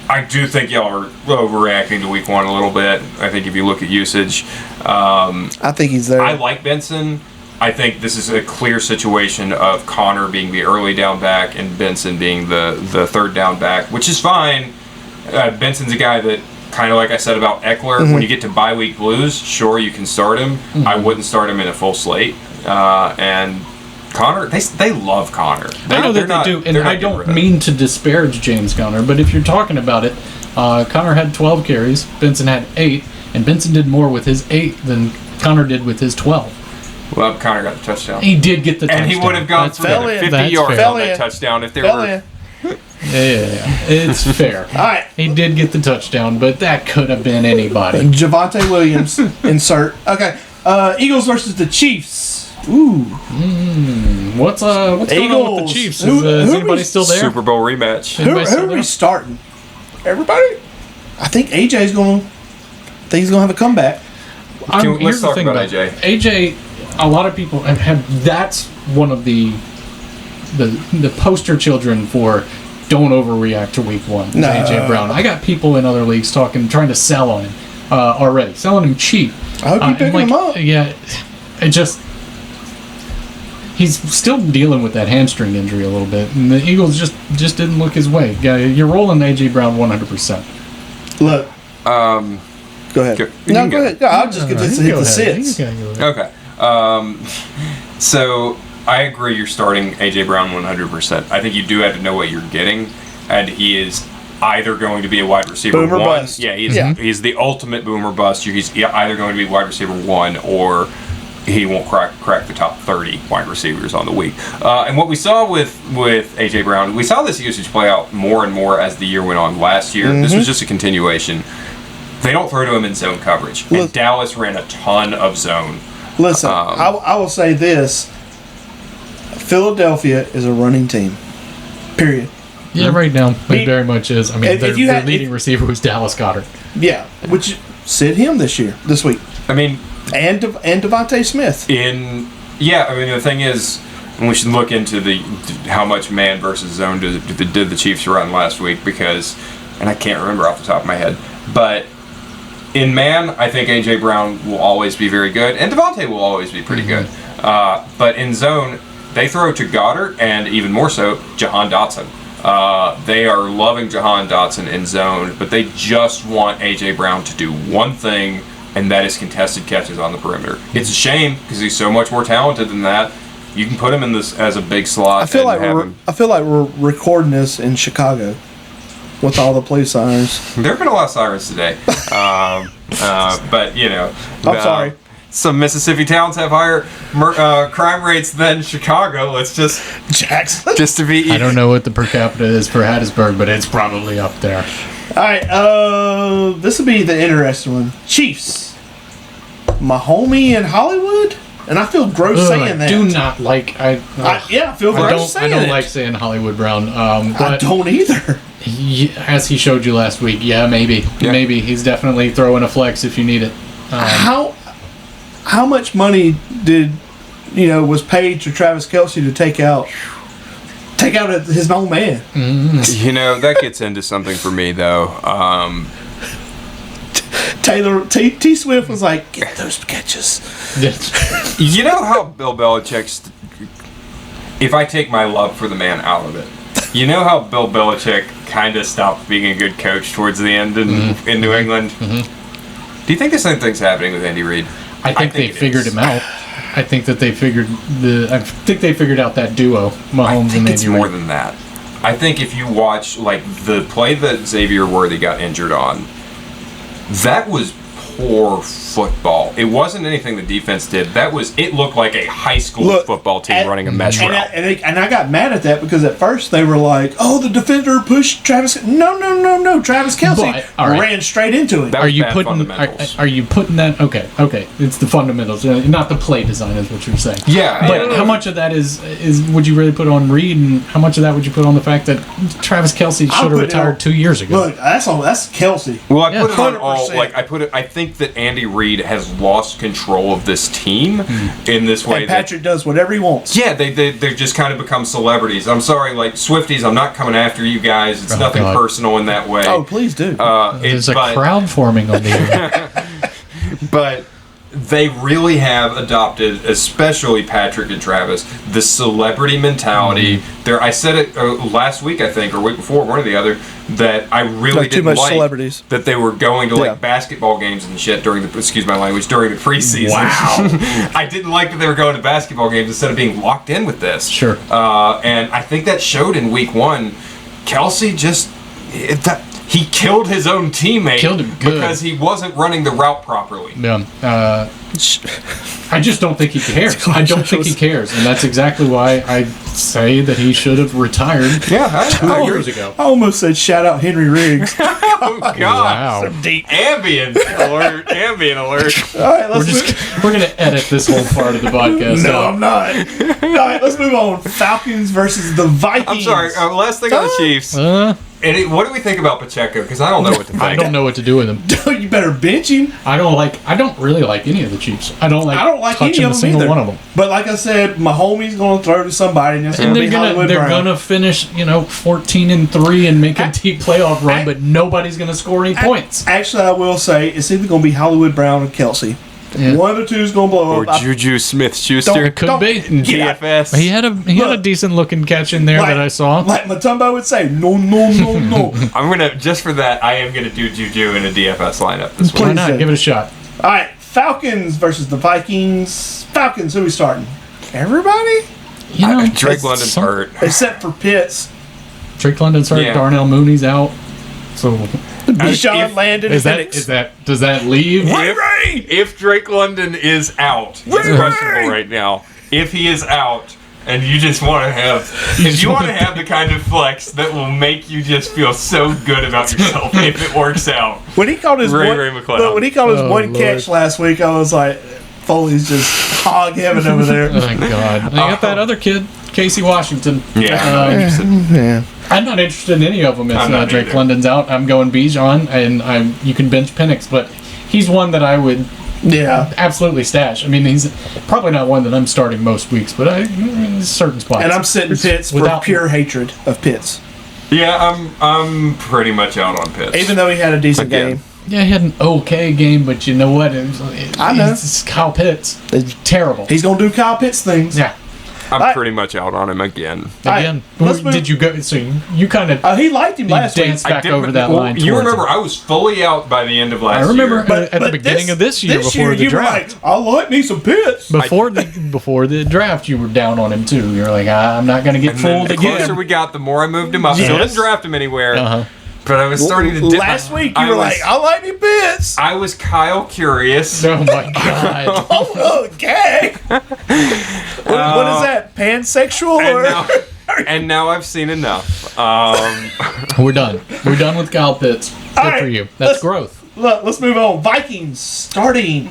I do think y'all are overreacting to week one a little bit. I think if you look at usage, I think he's there. I like Benson. I think this is a clear situation of Connor being the early down back and Benson being the third down back, which is fine. Benson's a guy that, kind of like I said about Eckler, Mm-hmm. when you get to bye week blues, sure, you can start him. I wouldn't start him in a full slate. And Connor, they love Connor. I know that they do, and I don't mean to disparage James Conner, but if you're talking about it, Connor had 12 carries, Benson had 8, and Benson did more with his 8 than Connor did with his 12. Well, Connor got the touchdown. He did get the touchdown. And he would have gone That's for fair. Fell in. 50 That's yards fair. on that touchdown if there Fell were. in. Yeah, it's fair. All right. He did get the touchdown, but that could have been anybody. Javonte Williams, insert. Okay. Eagles versus the Chiefs. Ooh. What's going on with the Eagles. Chiefs? Who Is we- anybody still there? Super Bowl rematch. Who Anybody still are we there? starting? Everybody? I think AJ's going to. I think he's going to have a comeback. Let's Here's the talk thing about AJ. AJ, a lot of people have that's one of the poster children for don't overreact to week one. is No. AJ Brown. I got people in other leagues trying to sell on him already, selling him cheap. I hope you And picking him up. Yeah, it just. He's still dealing with that hamstring injury a little bit, and the Eagles just didn't look his way. Yeah, you're rolling AJ Brown 100%. Look. Go ahead. Go- you No, can go go. ahead. Go, I'll just get this hit the sits. Okay. So I agree you're starting A.J. Brown 100%. I think you do have to know what you're getting, and he is either going to be a wide receiver Boom or one. bust. Yeah, he's, Yeah. he's the ultimate boom or bust. He's either going to be wide receiver one or he won't crack the top 30 wide receivers on the week. And what we saw with A.J. Brown, we saw this usage play out more and more as the year went on last year. This was just a continuation. They don't throw to him in zone coverage. And Look- Dallas ran a ton of zone. Listen, I will say this. Philadelphia is a running team. Period. Yeah, right now Me- it very much is. I mean, If you their had- leading receiver was Dallas Goddard. Yeah, which sit him this week, I mean, and Devontae Smith. I mean, the thing is, and we should look into how much man versus zone did the Chiefs run last week, because, and I can't remember off the top of my head, but in man, I think A.J. Brown will always be very good, and Devontae will always be pretty good. But in zone, they throw to Goddard, and even more so, Jahan Dotson. They are loving Jahan Dotson in zone, but they just want A.J. Brown to do one thing, and that is contested catches on the perimeter. It's a shame, because he's so much more talented than that. You can put him in this as a big slot. I feel like we're recording this in Chicago with all the police sirens. There have been a lot of sirens today. But, you know. I'm sorry. Some Mississippi towns have higher crime rates than Chicago. Let's just to be. I don't know what the per capita is for Hattiesburg, but it's probably up there. All right, this will be the interesting one. Chiefs, my homie in Hollywood, and I feel gross saying that. Do not like I feel gross saying I don't it. like saying Hollywood Brown. I But don't either. as he showed you last week, maybe he's definitely throwing a flex if you need it. How much money was paid to Travis Kelce to take out his own man? You know, that gets into something for me, though. Taylor T Swift was like, get those catches. You know how Bill Belichick's. If I take my love for the man out of it, you know how Bill Belichick kind of stopped being a good coach towards the end in New England? Do you think the same thing's happening with Andy Reid? I think they figured him out. I think that they figured out that duo, Mahomes I and think Andy it's Reid. more than that. I think if you watch like the play that Xavier Worthy got injured on, that was poor football. It wasn't anything the defense did. It looked like a high school football team running a mesh route. And I got mad at that because at first they were like, "Oh, the defender pushed Travis." No. Travis Kelce ran straight into it. Are you putting that? Okay. It's the fundamentals, not the play design, is what you're saying. Yeah. But how much of that is would you really put on Reed, and how much of that would you put on the fact that Travis Kelce should have retired 2 years ago? Look, that's Kelce. Well, I put it on all. 100%. I think that Andy Reid has lost control of this team in this way. And Patrick does whatever he wants. Yeah, they just kind of become celebrities. I'm sorry, like Swifties, I'm not coming after you guys. It's nothing personal in that way. Oh, please do. There's a crowd forming on the air. But they really have adopted, especially Patrick and Travis, the celebrity mentality. I said it last week, I think, or week before, one or the other, that I really didn't like celebrities. That they were going to like basketball games and shit during the preseason. Wow. I didn't like that they were going to basketball games instead of being locked in with this. Sure. And I think that showed in week one. Kelce he killed his own teammate because he wasn't running the route properly. Yeah. I just don't think he cares. I don't think he cares, and that's exactly why I say that he should have retired 2 years ago. I almost said shout out Henry Riggs. Oh God! Wow. Ambient alert! Ambient alert! All right, we're gonna edit this whole part of the podcast. No, I'm not. All right, let's move on. Falcons versus the Vikings. I'm sorry. Last thing on the Chiefs. What do we think about Pacheco? Because I don't know what to think. I don't know what to do with him. You better bench him. I don't really like any of the Chiefs. I don't like touching any of a them single either. one of them. But like I said, my homie's going to throw to somebody, and it's going to be Hollywood they're Brown. gonna finish 14-3 and make a deep playoff run, but nobody's gonna score any points. Actually, I will say it's either going to be Hollywood Brown or Kelce. Yeah. One of the two is going to blow Or up. Juju Smith-Schuster. It could be. DFS. He had a decent looking catch in there that I saw. Like Matumbo would say, no. I'm gonna just for that. I am gonna do Juju in a DFS lineup this week. Why not? Give it a shot. All right, Falcons versus the Vikings. Falcons, who are we starting? Everybody? Drake London's hurt. Except for Pitts. Drake London's hurt. Yeah. Darnell Mooney's out. So Bijan Landon and Penix. does that leave? If Drake London is out, he's questionable right now. If he is out, and you just want to have, the kind of flex that will make you just feel so good about yourself if it works out. When he called his one catch last week, I was like, Foley's just hog heaven over there. Oh my God! I got that other kid. Casey Washington. Yeah. Yeah. I'm not interested in any of them if I'm not Drake either. London's out. I'm going Bijan, and you can bench Penix, but he's one that I would Yeah. absolutely stash. I mean, he's probably not one that I'm starting most weeks, but in certain spots. And I'm sitting Pitts for Without- pure hatred of Pitts. Yeah, I'm pretty much out on Pitts. Even though he had a decent Again. game. Yeah, he had an okay game, but you know what? I know. It's Kyle Pitts. It's- Terrible. He's going to do Kyle Pitts things. Yeah. I'm pretty much out on him again. Again, let's move- did you go? So you kind of He liked him last week. danced back did- over that well, line. You towards remember, him. I was fully out by the end of last I remember year. at the beginning of this year before the you draft. were like, I like me some Pitts. Before the draft, you were down on him too. You're like, I'm not going to get And then fooled the closer again. we got, the more I moved him up. Still Yes. didn't draft him anywhere. Uh-huh. But I was starting to dip. Last week, you I were was- like, I like me Pitts. I was Kyle curious. Oh my god! Oh, okay. what is that? Pansexual? And Or? now, and now I've seen enough. We're done. We're done with Kyle Pitts. Good All right, for you. That's let's- growth. Look, let's move on. Vikings starting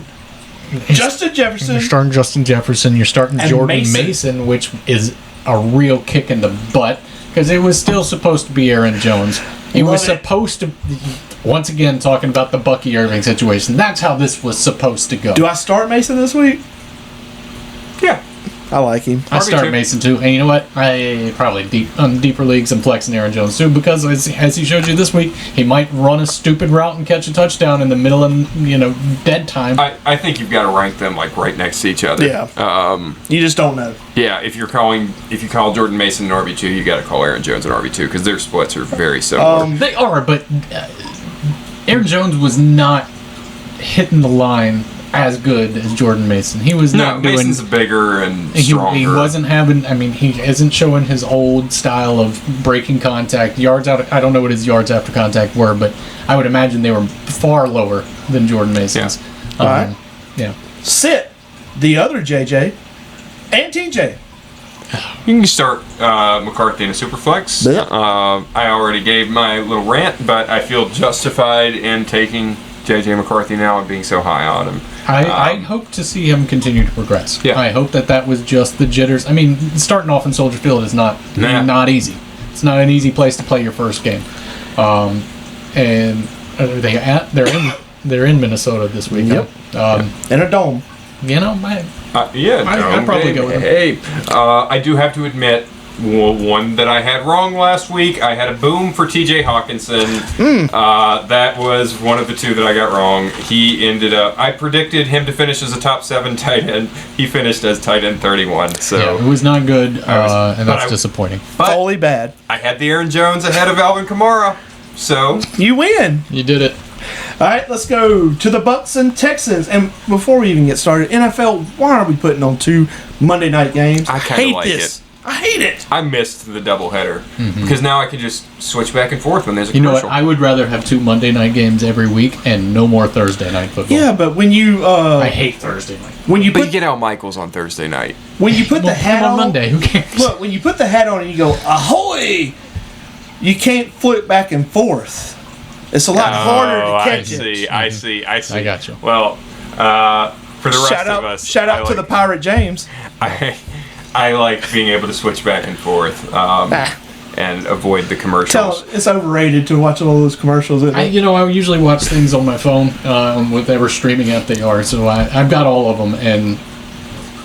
Justin Jefferson. You're starting Justin Jefferson. You're starting And Jordan Mason. Mason, which is a real kick in the butt because it was still supposed to be Aaron Jones. It was Love it. supposed to. Once again, talking about the Bucky Irving situation. That's how this was supposed to go. Do I start Mason this week? Yeah. I like him. I start too. Mason too, and you know what? I probably on deeper leagues and flexing Aaron Jones too because as he showed you this week, he might run a stupid route and catch a touchdown in the middle of dead time. I think you've got to rank them like right next to each other. Yeah. You just don't know. Yeah, if you call Jordan Mason an RB2, you got to call Aaron Jones an RB2 because their splits are very similar. They are, but Aaron Jones was not hitting the line as good as Jordan Mason. He was no, not doing. Mason's bigger and stronger. He wasn't having. I mean, he isn't showing his old style of breaking contact yards out. I don't know what his yards after contact were, but I would imagine they were far lower than Jordan Mason's. All right. Yeah. Sit the other JJ and TJ. You can start McCarthy in a super flex. Yeah. I already gave my little rant, but I feel justified in taking JJ McCarthy now and being so high on him. I hope to see him continue to progress. Yeah. I hope that was just the jitters. I mean, starting off in Soldier Field is not easy. It's not an easy place to play your first game. And they're in Minnesota this week. Yep. In a dome. You know, I'd probably go with him. Hey, I do have to admit, one that I had wrong last week. I had a boom for TJ Hawkinson. That was one of the two that I got wrong. He ended up. I predicted him to finish as a top 7 tight end. He finished as tight end 31. So, Yeah, it was not good, and but that's disappointing. but Totally bad. I had the Aaron Jones ahead of Alvin Kamara. So You win. You did it. All right, let's go to the Bucks and Texans. And before we even get started, NFL, why are we putting on 2 Monday night games? I kinda hate like this. I hate it. I missed the doubleheader because now I can just switch back and forth when there's a You know commercial. what? I would rather have 2 Monday night games every week and no more Thursday night football. Yeah, but when you I hate Thursday night. when you But put you get Al Michaels on Thursday night. when you put the hat on on Monday. Who cares? Look, when you put the hat on and you go ahoy, you can't flip back and forth. It's a lot harder to catch it. I see. I got you. Well, for the rest Shout of out, us, shout out to the Pirate James. I like being able to switch back and forth and avoid the commercials. It's overrated to watch all those commercials. Isn't it? I usually watch things on my phone, whatever streaming app they are. So I've got all of them, and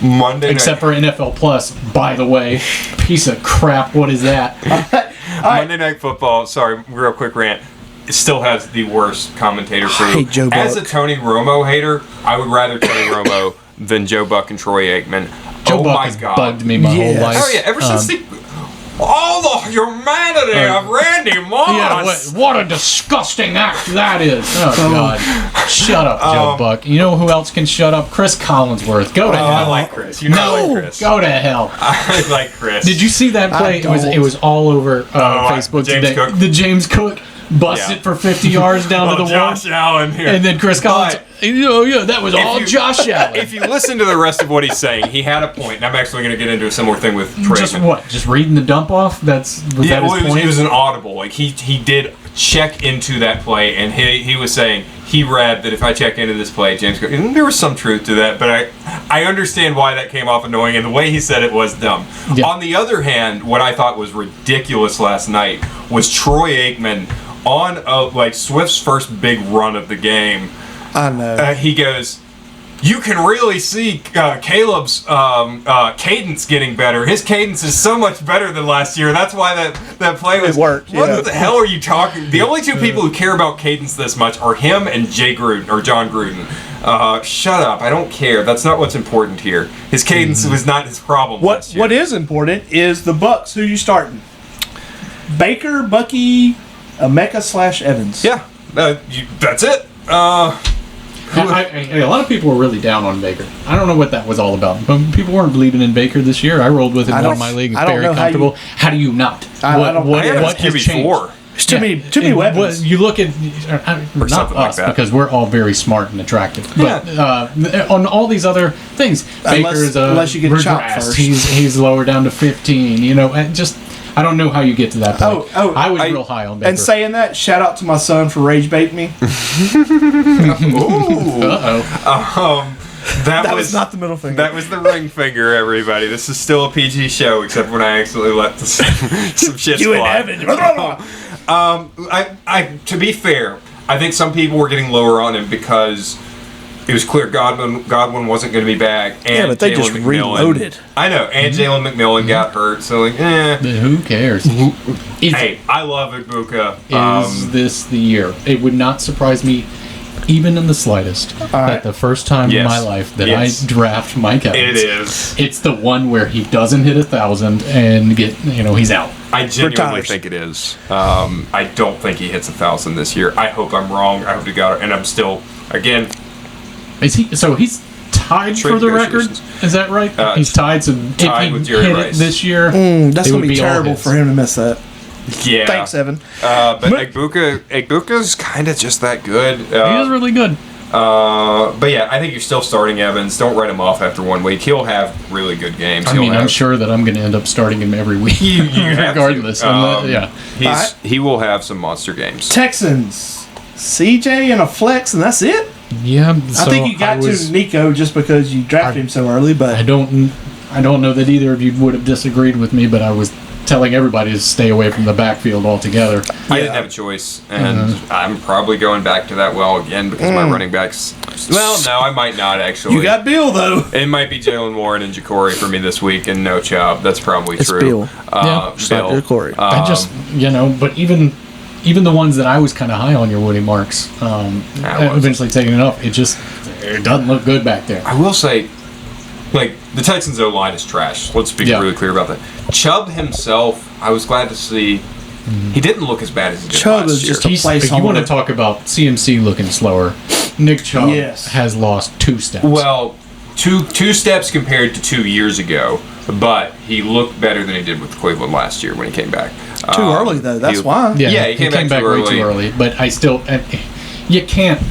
Monday except night, for NFL Plus, by the way, piece of crap. What is that? Monday Night Football. Sorry, real quick rant. It still has the worst commentator crew. hate Joe As a Buck. Tony Romo hater, I would rather Tony Romo than Joe Buck and Troy Aikman. Joe oh Buck my has god! bugged me my Yes. whole life. Oh yeah, ever since all the humanity of Randy Moss. Yeah, what a disgusting act that is. Oh, God. Shut up, Joe Buck. You know who else can shut up? Chris Collinsworth. Go to I hell. like Chris. You know I like Chris. Go to hell. I like Chris. Did you see that play? It was all over Facebook James today. Cook. The James Cook busted Yeah. for 50 yards down to the wall. Josh Allen here. And then Chris Collins. But- that was all Josh Allen. If you listen to the rest of what he's saying, he had a point. And I'm actually going to get into a similar thing with Troy. Just what? Just reading the dump off? Was that his well, point? it was an audible. Like he did check into that play, and he was saying he read that if I check into this play, James goes, and there was some truth to that, but I understand why that came off annoying, and the way he said it was dumb. Yeah. On the other hand, what I thought was ridiculous last night was Troy Aikman on like Swift's first big run of the game. I know. He goes, you can really see Caleb's cadence getting better. His cadence is so much better than last year. That's why that play was... It worked, What yeah. the hell are you talking... The only two people who care about cadence this much are him and Jay Gruden, or John Gruden. Shut up. I don't care. That's not what's important here. His cadence was not his problem last year. What is important is the Bucks. Who you starting? Baker, Bucky, Emeka / Evans. Yeah. That's it. A lot of people were really down on Baker. I don't know what that was all about. But people weren't believing in Baker this year. I rolled with him I in don't- one of my leagues. I don't Very know how comfortable. How do you not? I don't- what, I have what has changed? QB4. There's too many weapons. You look at not something like us that. because we're all very smart and attractive. But on all these other things, Baker's unless you get chopped regressed. first. He's lower down to 15. And just I don't know how you get to that point. I was real high on Baker. And saying that, shout out to my son for rage bait me. Ooh. Uh-oh. That was not the middle finger. That was the ring finger, everybody. This is still a PG show, except when I actually let some shit you and fly. Evan. To be fair, I think some people were getting lower on him because it was clear Godwin wasn't going to be back. And Yeah, but they Jalen just McMillan. reloaded. I know, and Jalen McMillan got hurt, so like, Who cares? Hey, I love Ibuka. Is this the year? It would not surprise me, even in the slightest, that the first time in Yes. my life that Yes. I draft Mike Evans, It is. it's the one where he doesn't hit 1,000 and he's out. I genuinely Retires. think it is. I don't think he hits 1,000 this year. I hope I'm wrong. I hope to God, and I'm still, again, Is he? So he's tied Trade for the record. negotiations. Is that right? He's tied. So tied if he with Jerry hit Rice. it this year, That's it going would to be all terrible his. for him to miss that. yeah. Thanks, Evan. But Ibuka's kind of just that good. He is really good. But yeah, I think you're still starting Evans. Don't write him off after 1 week. He'll have really good games. I'm sure that I'm going to end up starting him every week, You have to. regardless. Yeah. He will have some monster games. Texans. CJ and a flex, and that's it. Yeah. I think you got to Nico just because you drafted him so early, but I don't know that either of you would have disagreed with me, but I was telling everybody to stay away from the backfield altogether. I didn't have a choice, and I'm probably going back to that well again because my running backs. Well, no, I might not actually. you got Bill, though. It might be Jalen Warren and Ja'Cory for me this week, and no Chubb. That's probably It's true. Bill. Yeah. Bill. Ja'Cory. I just, but even the ones that I was kind of high on your Woody Marks, eventually taking it up, it doesn't look good back there. I will say, like, the Texans' O-line is trash. Let's be really clear about that. Chubb himself, I was glad to see. He didn't look as bad as he did Chubb last is year. just a If you want to placeholder. talk about CMC looking slower, Nick Chubb Yes. has lost 2 steps. Well, two steps compared to 2 years ago, but he looked better than he did with Cleveland last year when he came back. Too early, though. That's why. Yeah, he came back too way early. too early. But I still, you can't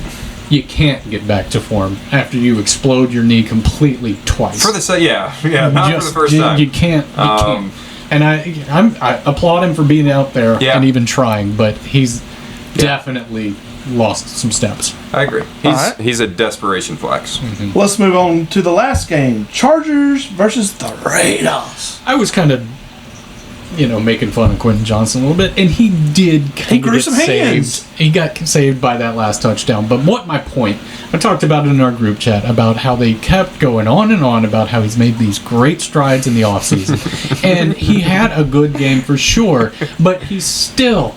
get back to form after you explode your knee completely twice. For the not for the first time. You can't. And I applaud him for being out there Yeah. and even trying, but he's definitely lost some steps. I agree. Alright. He's a desperation flex. Let's move on to the last game. Chargers versus the Raiders. I was kind of, making fun of Quentin Johnson a little bit, and he did kind grew some hands. He got saved by that last touchdown. But what my point, I talked about it in our group chat about how they kept going on and on about how he's made these great strides in the offseason. And he had a good game for sure, but he's still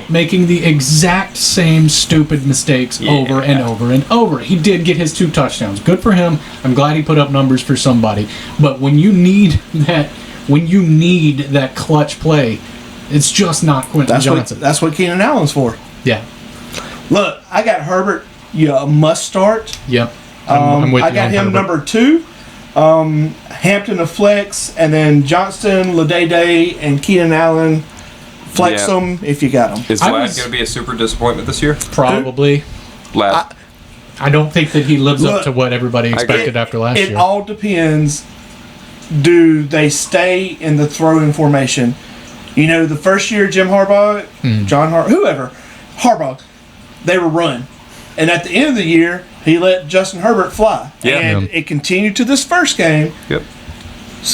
making the exact same stupid mistakes over and over and over. He did get his 2 touchdowns. Good for him. I'm glad he put up numbers for somebody. But when you need that clutch play, it's just not Quentin Johnson. That's what Keenan Allen's for. Yeah. Look, I got Herbert. You must start. Yep. I'm with I you got on him Herbert. number 2. Hampton a flex, and then Johnston, Ladede, and Keenan Allen. Flex Yeah. them if you got them. Is I Vlad was- going to be a super disappointment this year? Probably. Vlad. I don't think that he lives Look, up to what everybody expected after last It year. all depends. Do they stay in the throwing formation? You know, the first year Jim Harbaugh, whoever, Harbaugh, they were run. And at the end of the year, he let Justin Herbert fly. Yeah. And it continued to this first game. Yep.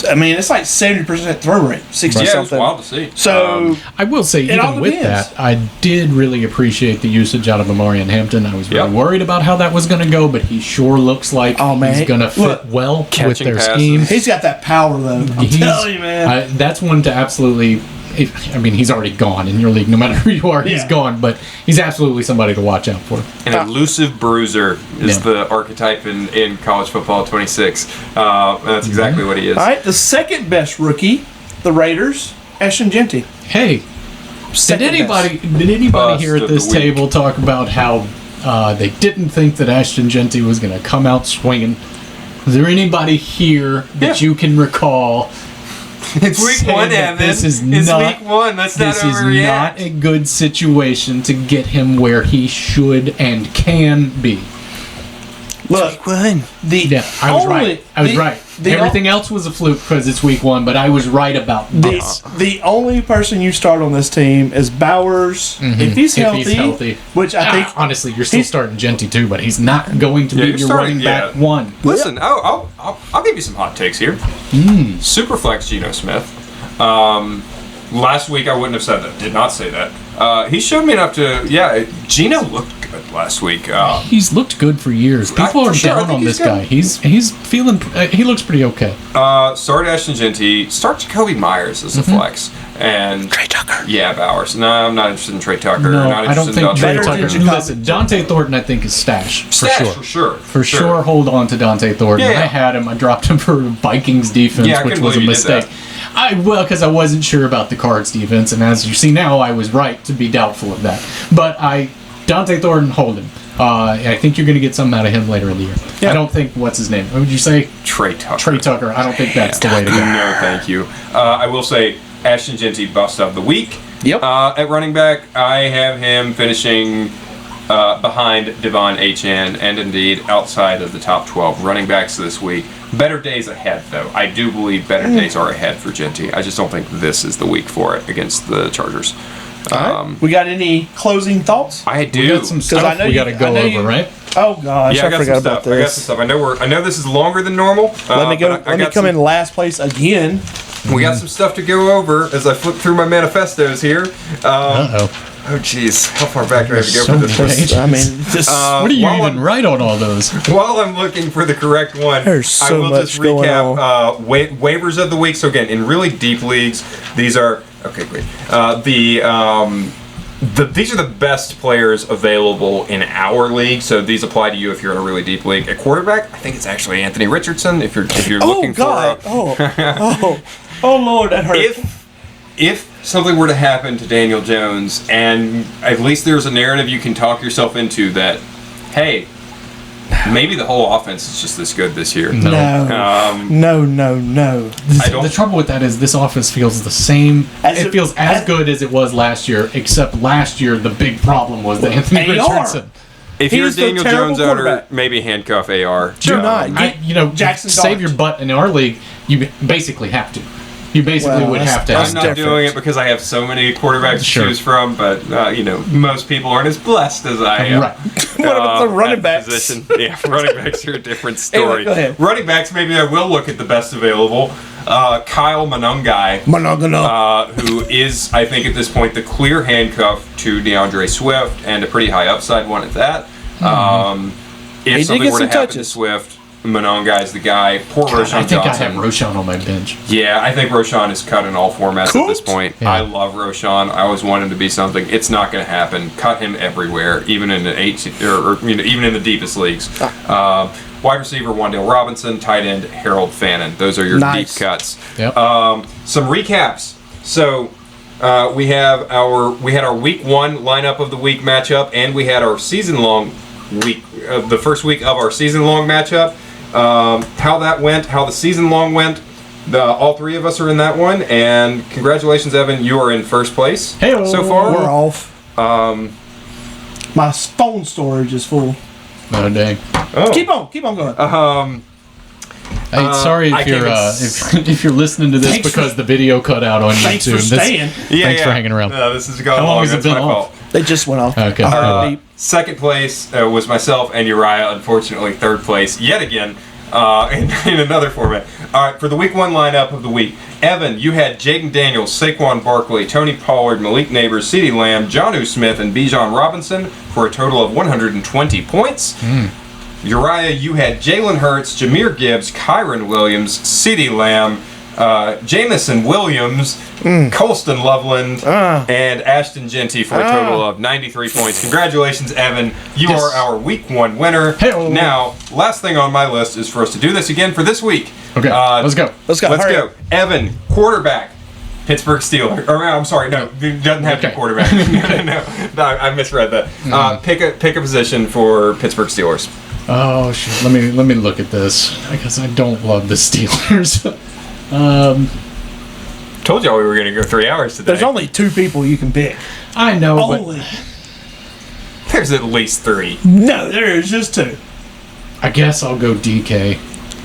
I mean, it's like 70% throw rate, 60 Yeah, it's something. wild to see. So, I will say, It all even with depends. that, I did really appreciate the usage out of Amari and Hampton. I was really Yep. worried about how that was going to go, but he sure looks like Oh, man. he's going to fit Look, well with catching their passes. scheme. he's got that power, though. I'm He's- telling you, man. that's one to absolutely. I mean, he's already gone in your league. No matter who you are, he's Yeah. gone. But he's absolutely somebody to watch out for. An elusive bruiser is Yeah. the archetype in college football 26. That's exactly what he is. All right, the second best rookie, the Raiders, Ashton Genty. Hey, did Second anybody Bust here at of this the week. table talk about how they didn't think that Ashton Genty was going to come out swinging? Is there anybody here that Yeah. you can recall? It's week saying one, that Evan. This is it's not week one. Let's not This is overreact. not a good situation to get him where he should and can be. Look, the Yeah, I was only, right. I was the- right. the Everything else was a fluke because it's week one, but I was right about this. The only person you start on this team is Bowers. If he's healthy, which I think honestly, you're still he's- starting Genty too, but he's not going to Yeah, be you're your starting- running back yeah. one. Listen, I'll give you some hot takes here. Superflex Geno Smith. Last week I wouldn't have said that. Did not say that. He showed me enough to. Yeah, Geno looked good last week. He's looked good for years. People for are sure, I down think on he's this guy. good. He's feeling. He looks pretty okay. Start Ashton Genty. Start Jacoby Myers as a flex. And Trey Tucker. Yeah, Bowers. No, I'm not interested in Trey Tucker. No, not I don't interested in think Trey Better Tucker. than Jacoby. Listen, Dante Thornton, I think is stash Stash, for sure. for sure. For sure, hold on to Dante Thornton. Yeah. I had him. I dropped him for Vikings defense, Yeah, I which couldn't was a believe you did mistake. Because I wasn't sure about the Cards defense, and as you see now, I was right to be doubtful of that. But Dante Thornton, hold him. I think you're going to get something out of him later in the year. Yeah. I don't think what's his name? What would you say? Trey Tucker. Trey Tucker. I don't think that's the way to go. No, thank you. I will say Ashton Genty bust of the week. Yep. At running back, I have him finishing behind Devon Achane and indeed outside of the top 12 running backs this week. Better days ahead, though. I do believe better days are ahead for Genty. I just don't think this is the week for it against the Chargers. We got any closing thoughts? I do. We got some stuff I know we you- got to go I know over, you- right? Oh gosh, Yeah, I I got forgot some about stuff. I got this. some stuff. I know this is longer than normal. Let me go. but I Let me got come some- in last place again. We got some stuff to go over as I flip through my manifestos here. Uh-oh. Oh, jeez. How far back do I have to go So for this one? many. I mean, just What do you while even write on all those? While I'm looking for the correct one, There's so I will just much going recap waivers of the week. So again, in really deep leagues, these are okay. Great. These are the best players available in our league. So these apply to you if you're in a really deep league. At quarterback, I think it's actually Anthony Richardson. If you're oh looking god, for oh Lord, that hurt. if something were to happen to Daniel Jones, and at least there's a narrative you can talk yourself into that, hey, maybe the whole offense is just this good this year. no, no. I don't- The trouble with that is this offense feels the same. As It it- feels as as- good as it was last year, except last year the big problem was the Anthony AR. Richardson. If you're a He's the Daniel terrible Jones owner, quarterback. maybe handcuff AR. Do not. Jackson save Dart. your butt in our league. You basically have to. You basically Well, would that's- have to. that's I'm Have not different. doing it because I have so many quarterbacks to Sure. choose from, but most people aren't as blessed as I am. Right. What about the running at backs? Position. Yeah, running backs are a different Anyway, story. go ahead. Running backs, maybe I will look at the best available. Kyle Monongai, Monongano. who is, I think, at this point, the clear handcuff to DeAndre Swift, and a pretty high upside one at that. He If did something get were to some happen to touches. Swift, Monongai's the guy. Poor Roshan I think Johnson. I have Roshan on my bench. Yeah, I think Roshan is cut in all formats at this Cooked? point. Yeah. I love Roshan. I always wanted him to be something. It's not going to happen. Cut him everywhere, even in the even in the deepest leagues. Wide receiver Wan'Dale Robinson, tight end Harold Fannin. Those are your Nice. deep cuts. Yep. Some recaps. So we had our week one lineup of the week matchup, and we had our season long week, the first week of our season long matchup. How that went, how the season long went. All three of us are in that one, and congratulations, Evan. You are in first place Hey-o. so far. We're off. My phone storage is full. Oh dang. Oh. Keep on going. Hey, sorry I if you're can't if you're listening to this Thanks because for- the video cut out on Thanks YouTube. for staying. Thanks for hanging around. No, this has gone How long long. has it That's been my off? fault. They just went off. Okay. I heard a beep. Second place was myself and Uriah. Unfortunately, third place yet again in another format. All right, for the week 1 lineup of the week, Evan, you had Jaden Daniels, Saquon Barkley, Tony Pollard, Malik Neighbors, CeeDee Lamb, Jonnu Smith, and Bijan Robinson for a total of 120 points. Uriah, you had Jalen Hurts, Jahmyr Gibbs, Kyron Williams, CeeDee Lamb, Jamison Williams, Colston Loveland, and Ashton Genty for a total of 93 points. Congratulations, Evan. You Yes. are our week 1 winner. Hey-o. Now, last thing on my list is for us to do this again for this week. Okay, let's go. Let's go. Let's Hurry go. up. Evan, quarterback. Pittsburgh Steelers. Or I'm sorry, no, it doesn't have to be Okay. quarterback. no, I misread that. Pick a position for Pittsburgh Steelers. Oh shit! Let me look at this because I don't love the Steelers. Told y'all we were going to go 3 hours today. There's only 2 people you can pick. I know, Only. There's at least 3. No, there is just 2. but I guess I'll go DK.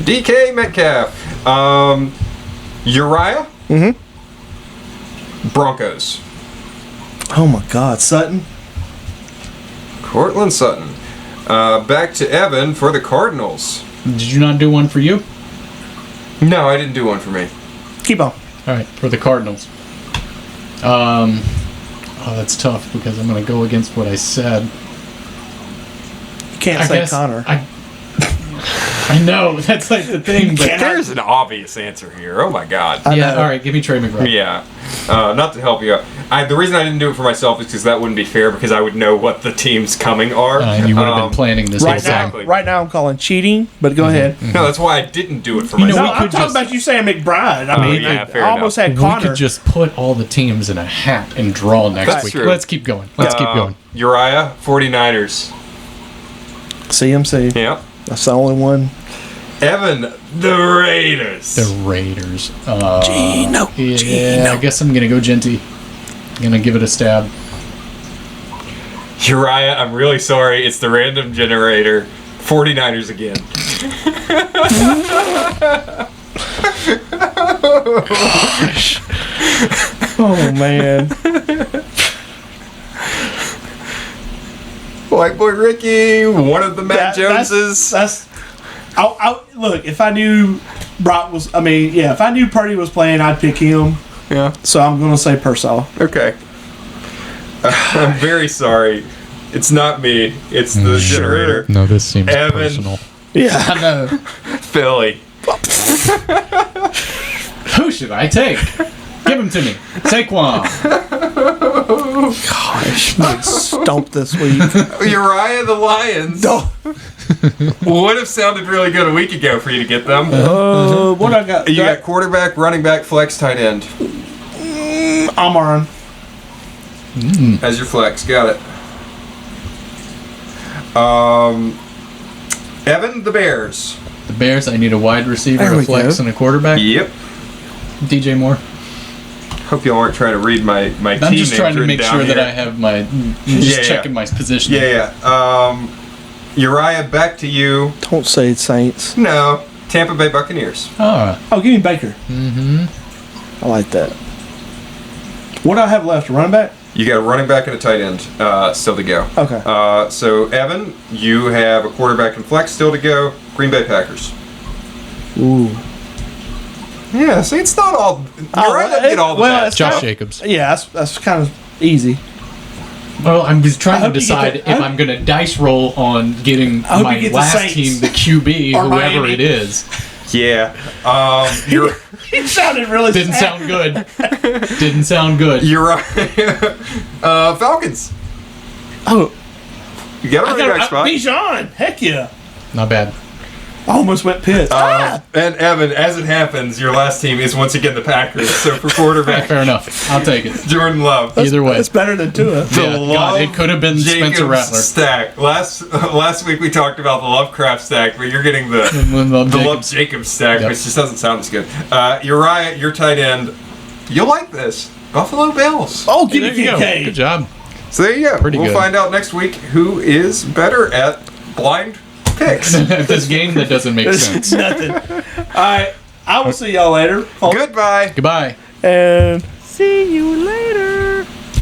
DK Metcalf. Uriah. Broncos. Oh my God, Sutton. Cortland Sutton. Back to Evan for the Cardinals. Did you not do one for you? No, I didn't do one for me. Keep on. All right, for the Cardinals. Oh, that's tough because I'm going to go against what I said. You can't I say guess Connor. I know that's like the thing, but There's an obvious answer here. Oh my God. I yeah. know. All right, give me Trey McBride. Yeah. Not to help you out. The reason I didn't do it for myself is because that wouldn't be fair because I would know what the teams coming are. And you would have been planning this whole Right time. Exactly. now, right now, I'm calling cheating. But go ahead. No, that's why I didn't do it for You know, myself. No, we I'm could talking just- about you saying McBride. I mean, yeah, fair I almost had We Connor. could just put all the teams in a hat and draw next That's week. true. Let's keep going. Let's keep going. Uriah, 49ers. CMC. Yeah. That's the only one. Evan, the Raiders. The Raiders. Gino. Yeah, Gino. I guess I'm gonna go Genty. Gonna give it a stab. Uriah, I'm really sorry. It's the random generator. 49ers again. Oh man. White Boy Ricky, one of the Matt Joneses. That's. Look, if I knew Brock was, if I knew Purdy was playing, I'd pick him. Yeah. So I'm gonna say Purcell. Okay. I'm very sorry. It's not me. It's the generator. No, this seems Evan. personal. Yeah, I know. Philly. Who should I take? Give him to me. Saquon. Gosh, you stumped this week. Uriah the Lions. Would have sounded really good a week ago for you to get them. What I got? You got quarterback, running back, flex, tight end Amaron. as your flex. Got it. Evan, the Bears. The Bears. I need a wide receiver, There a we flex, go. and a quarterback. Yep. DJ Moore. Hope y'all aren't trying to read my team I'm just trying to names make written sure down that here. I have my. Yeah, Just yeah. checking my position. Yeah. Uriah, back to you. Don't say Saints. No, Tampa Bay Buccaneers. Ah, Oh, give me Baker. Mm-hmm. I like that. What do I have left? Running back? You got a running back and a tight end still to go. Okay. So Evan, you have a quarterback and flex still to go. Green Bay Packers. Ooh. Yeah, see, it's not all. Uriah doesn't get all the well, best. it's Josh kinda- Jacobs. Yeah, that's kind of easy. Well, I'm just I trying to hope you get decide the- if I'm going to dice roll on getting hope my you get the last Saints. team, the QB, Or whoever Miami. it is. Yeah. You're It sounded really Didn't sad. sound good. Didn't sound good. Uriah. Falcons. Oh, You got a I running back got spot. Bijan. Heck yeah. Not bad. I almost went Pitt. And Evan, as it happens, your last team is once again the Packers. So for quarterback, Fair enough. I'll take it. Jordan Love. Either way. It's better than Tua. The Yeah, God, it could have been Jacobs Spencer Rattler. stack. Last week we talked about the Lovecraft stack, but you're getting the Love Love Jacobs. Jacobs stack, Yep. which just doesn't sound as good. Uriah, your tight end. You'll like this. Buffalo Bills. Oh, give me There you go. Kincaid. Good job. So there you go. Pretty we'll good. find out next week who is better at blind picks. This game that doesn't make sense. Nothing. All right. I will see y'all later. Goodbye. Goodbye. And see you later.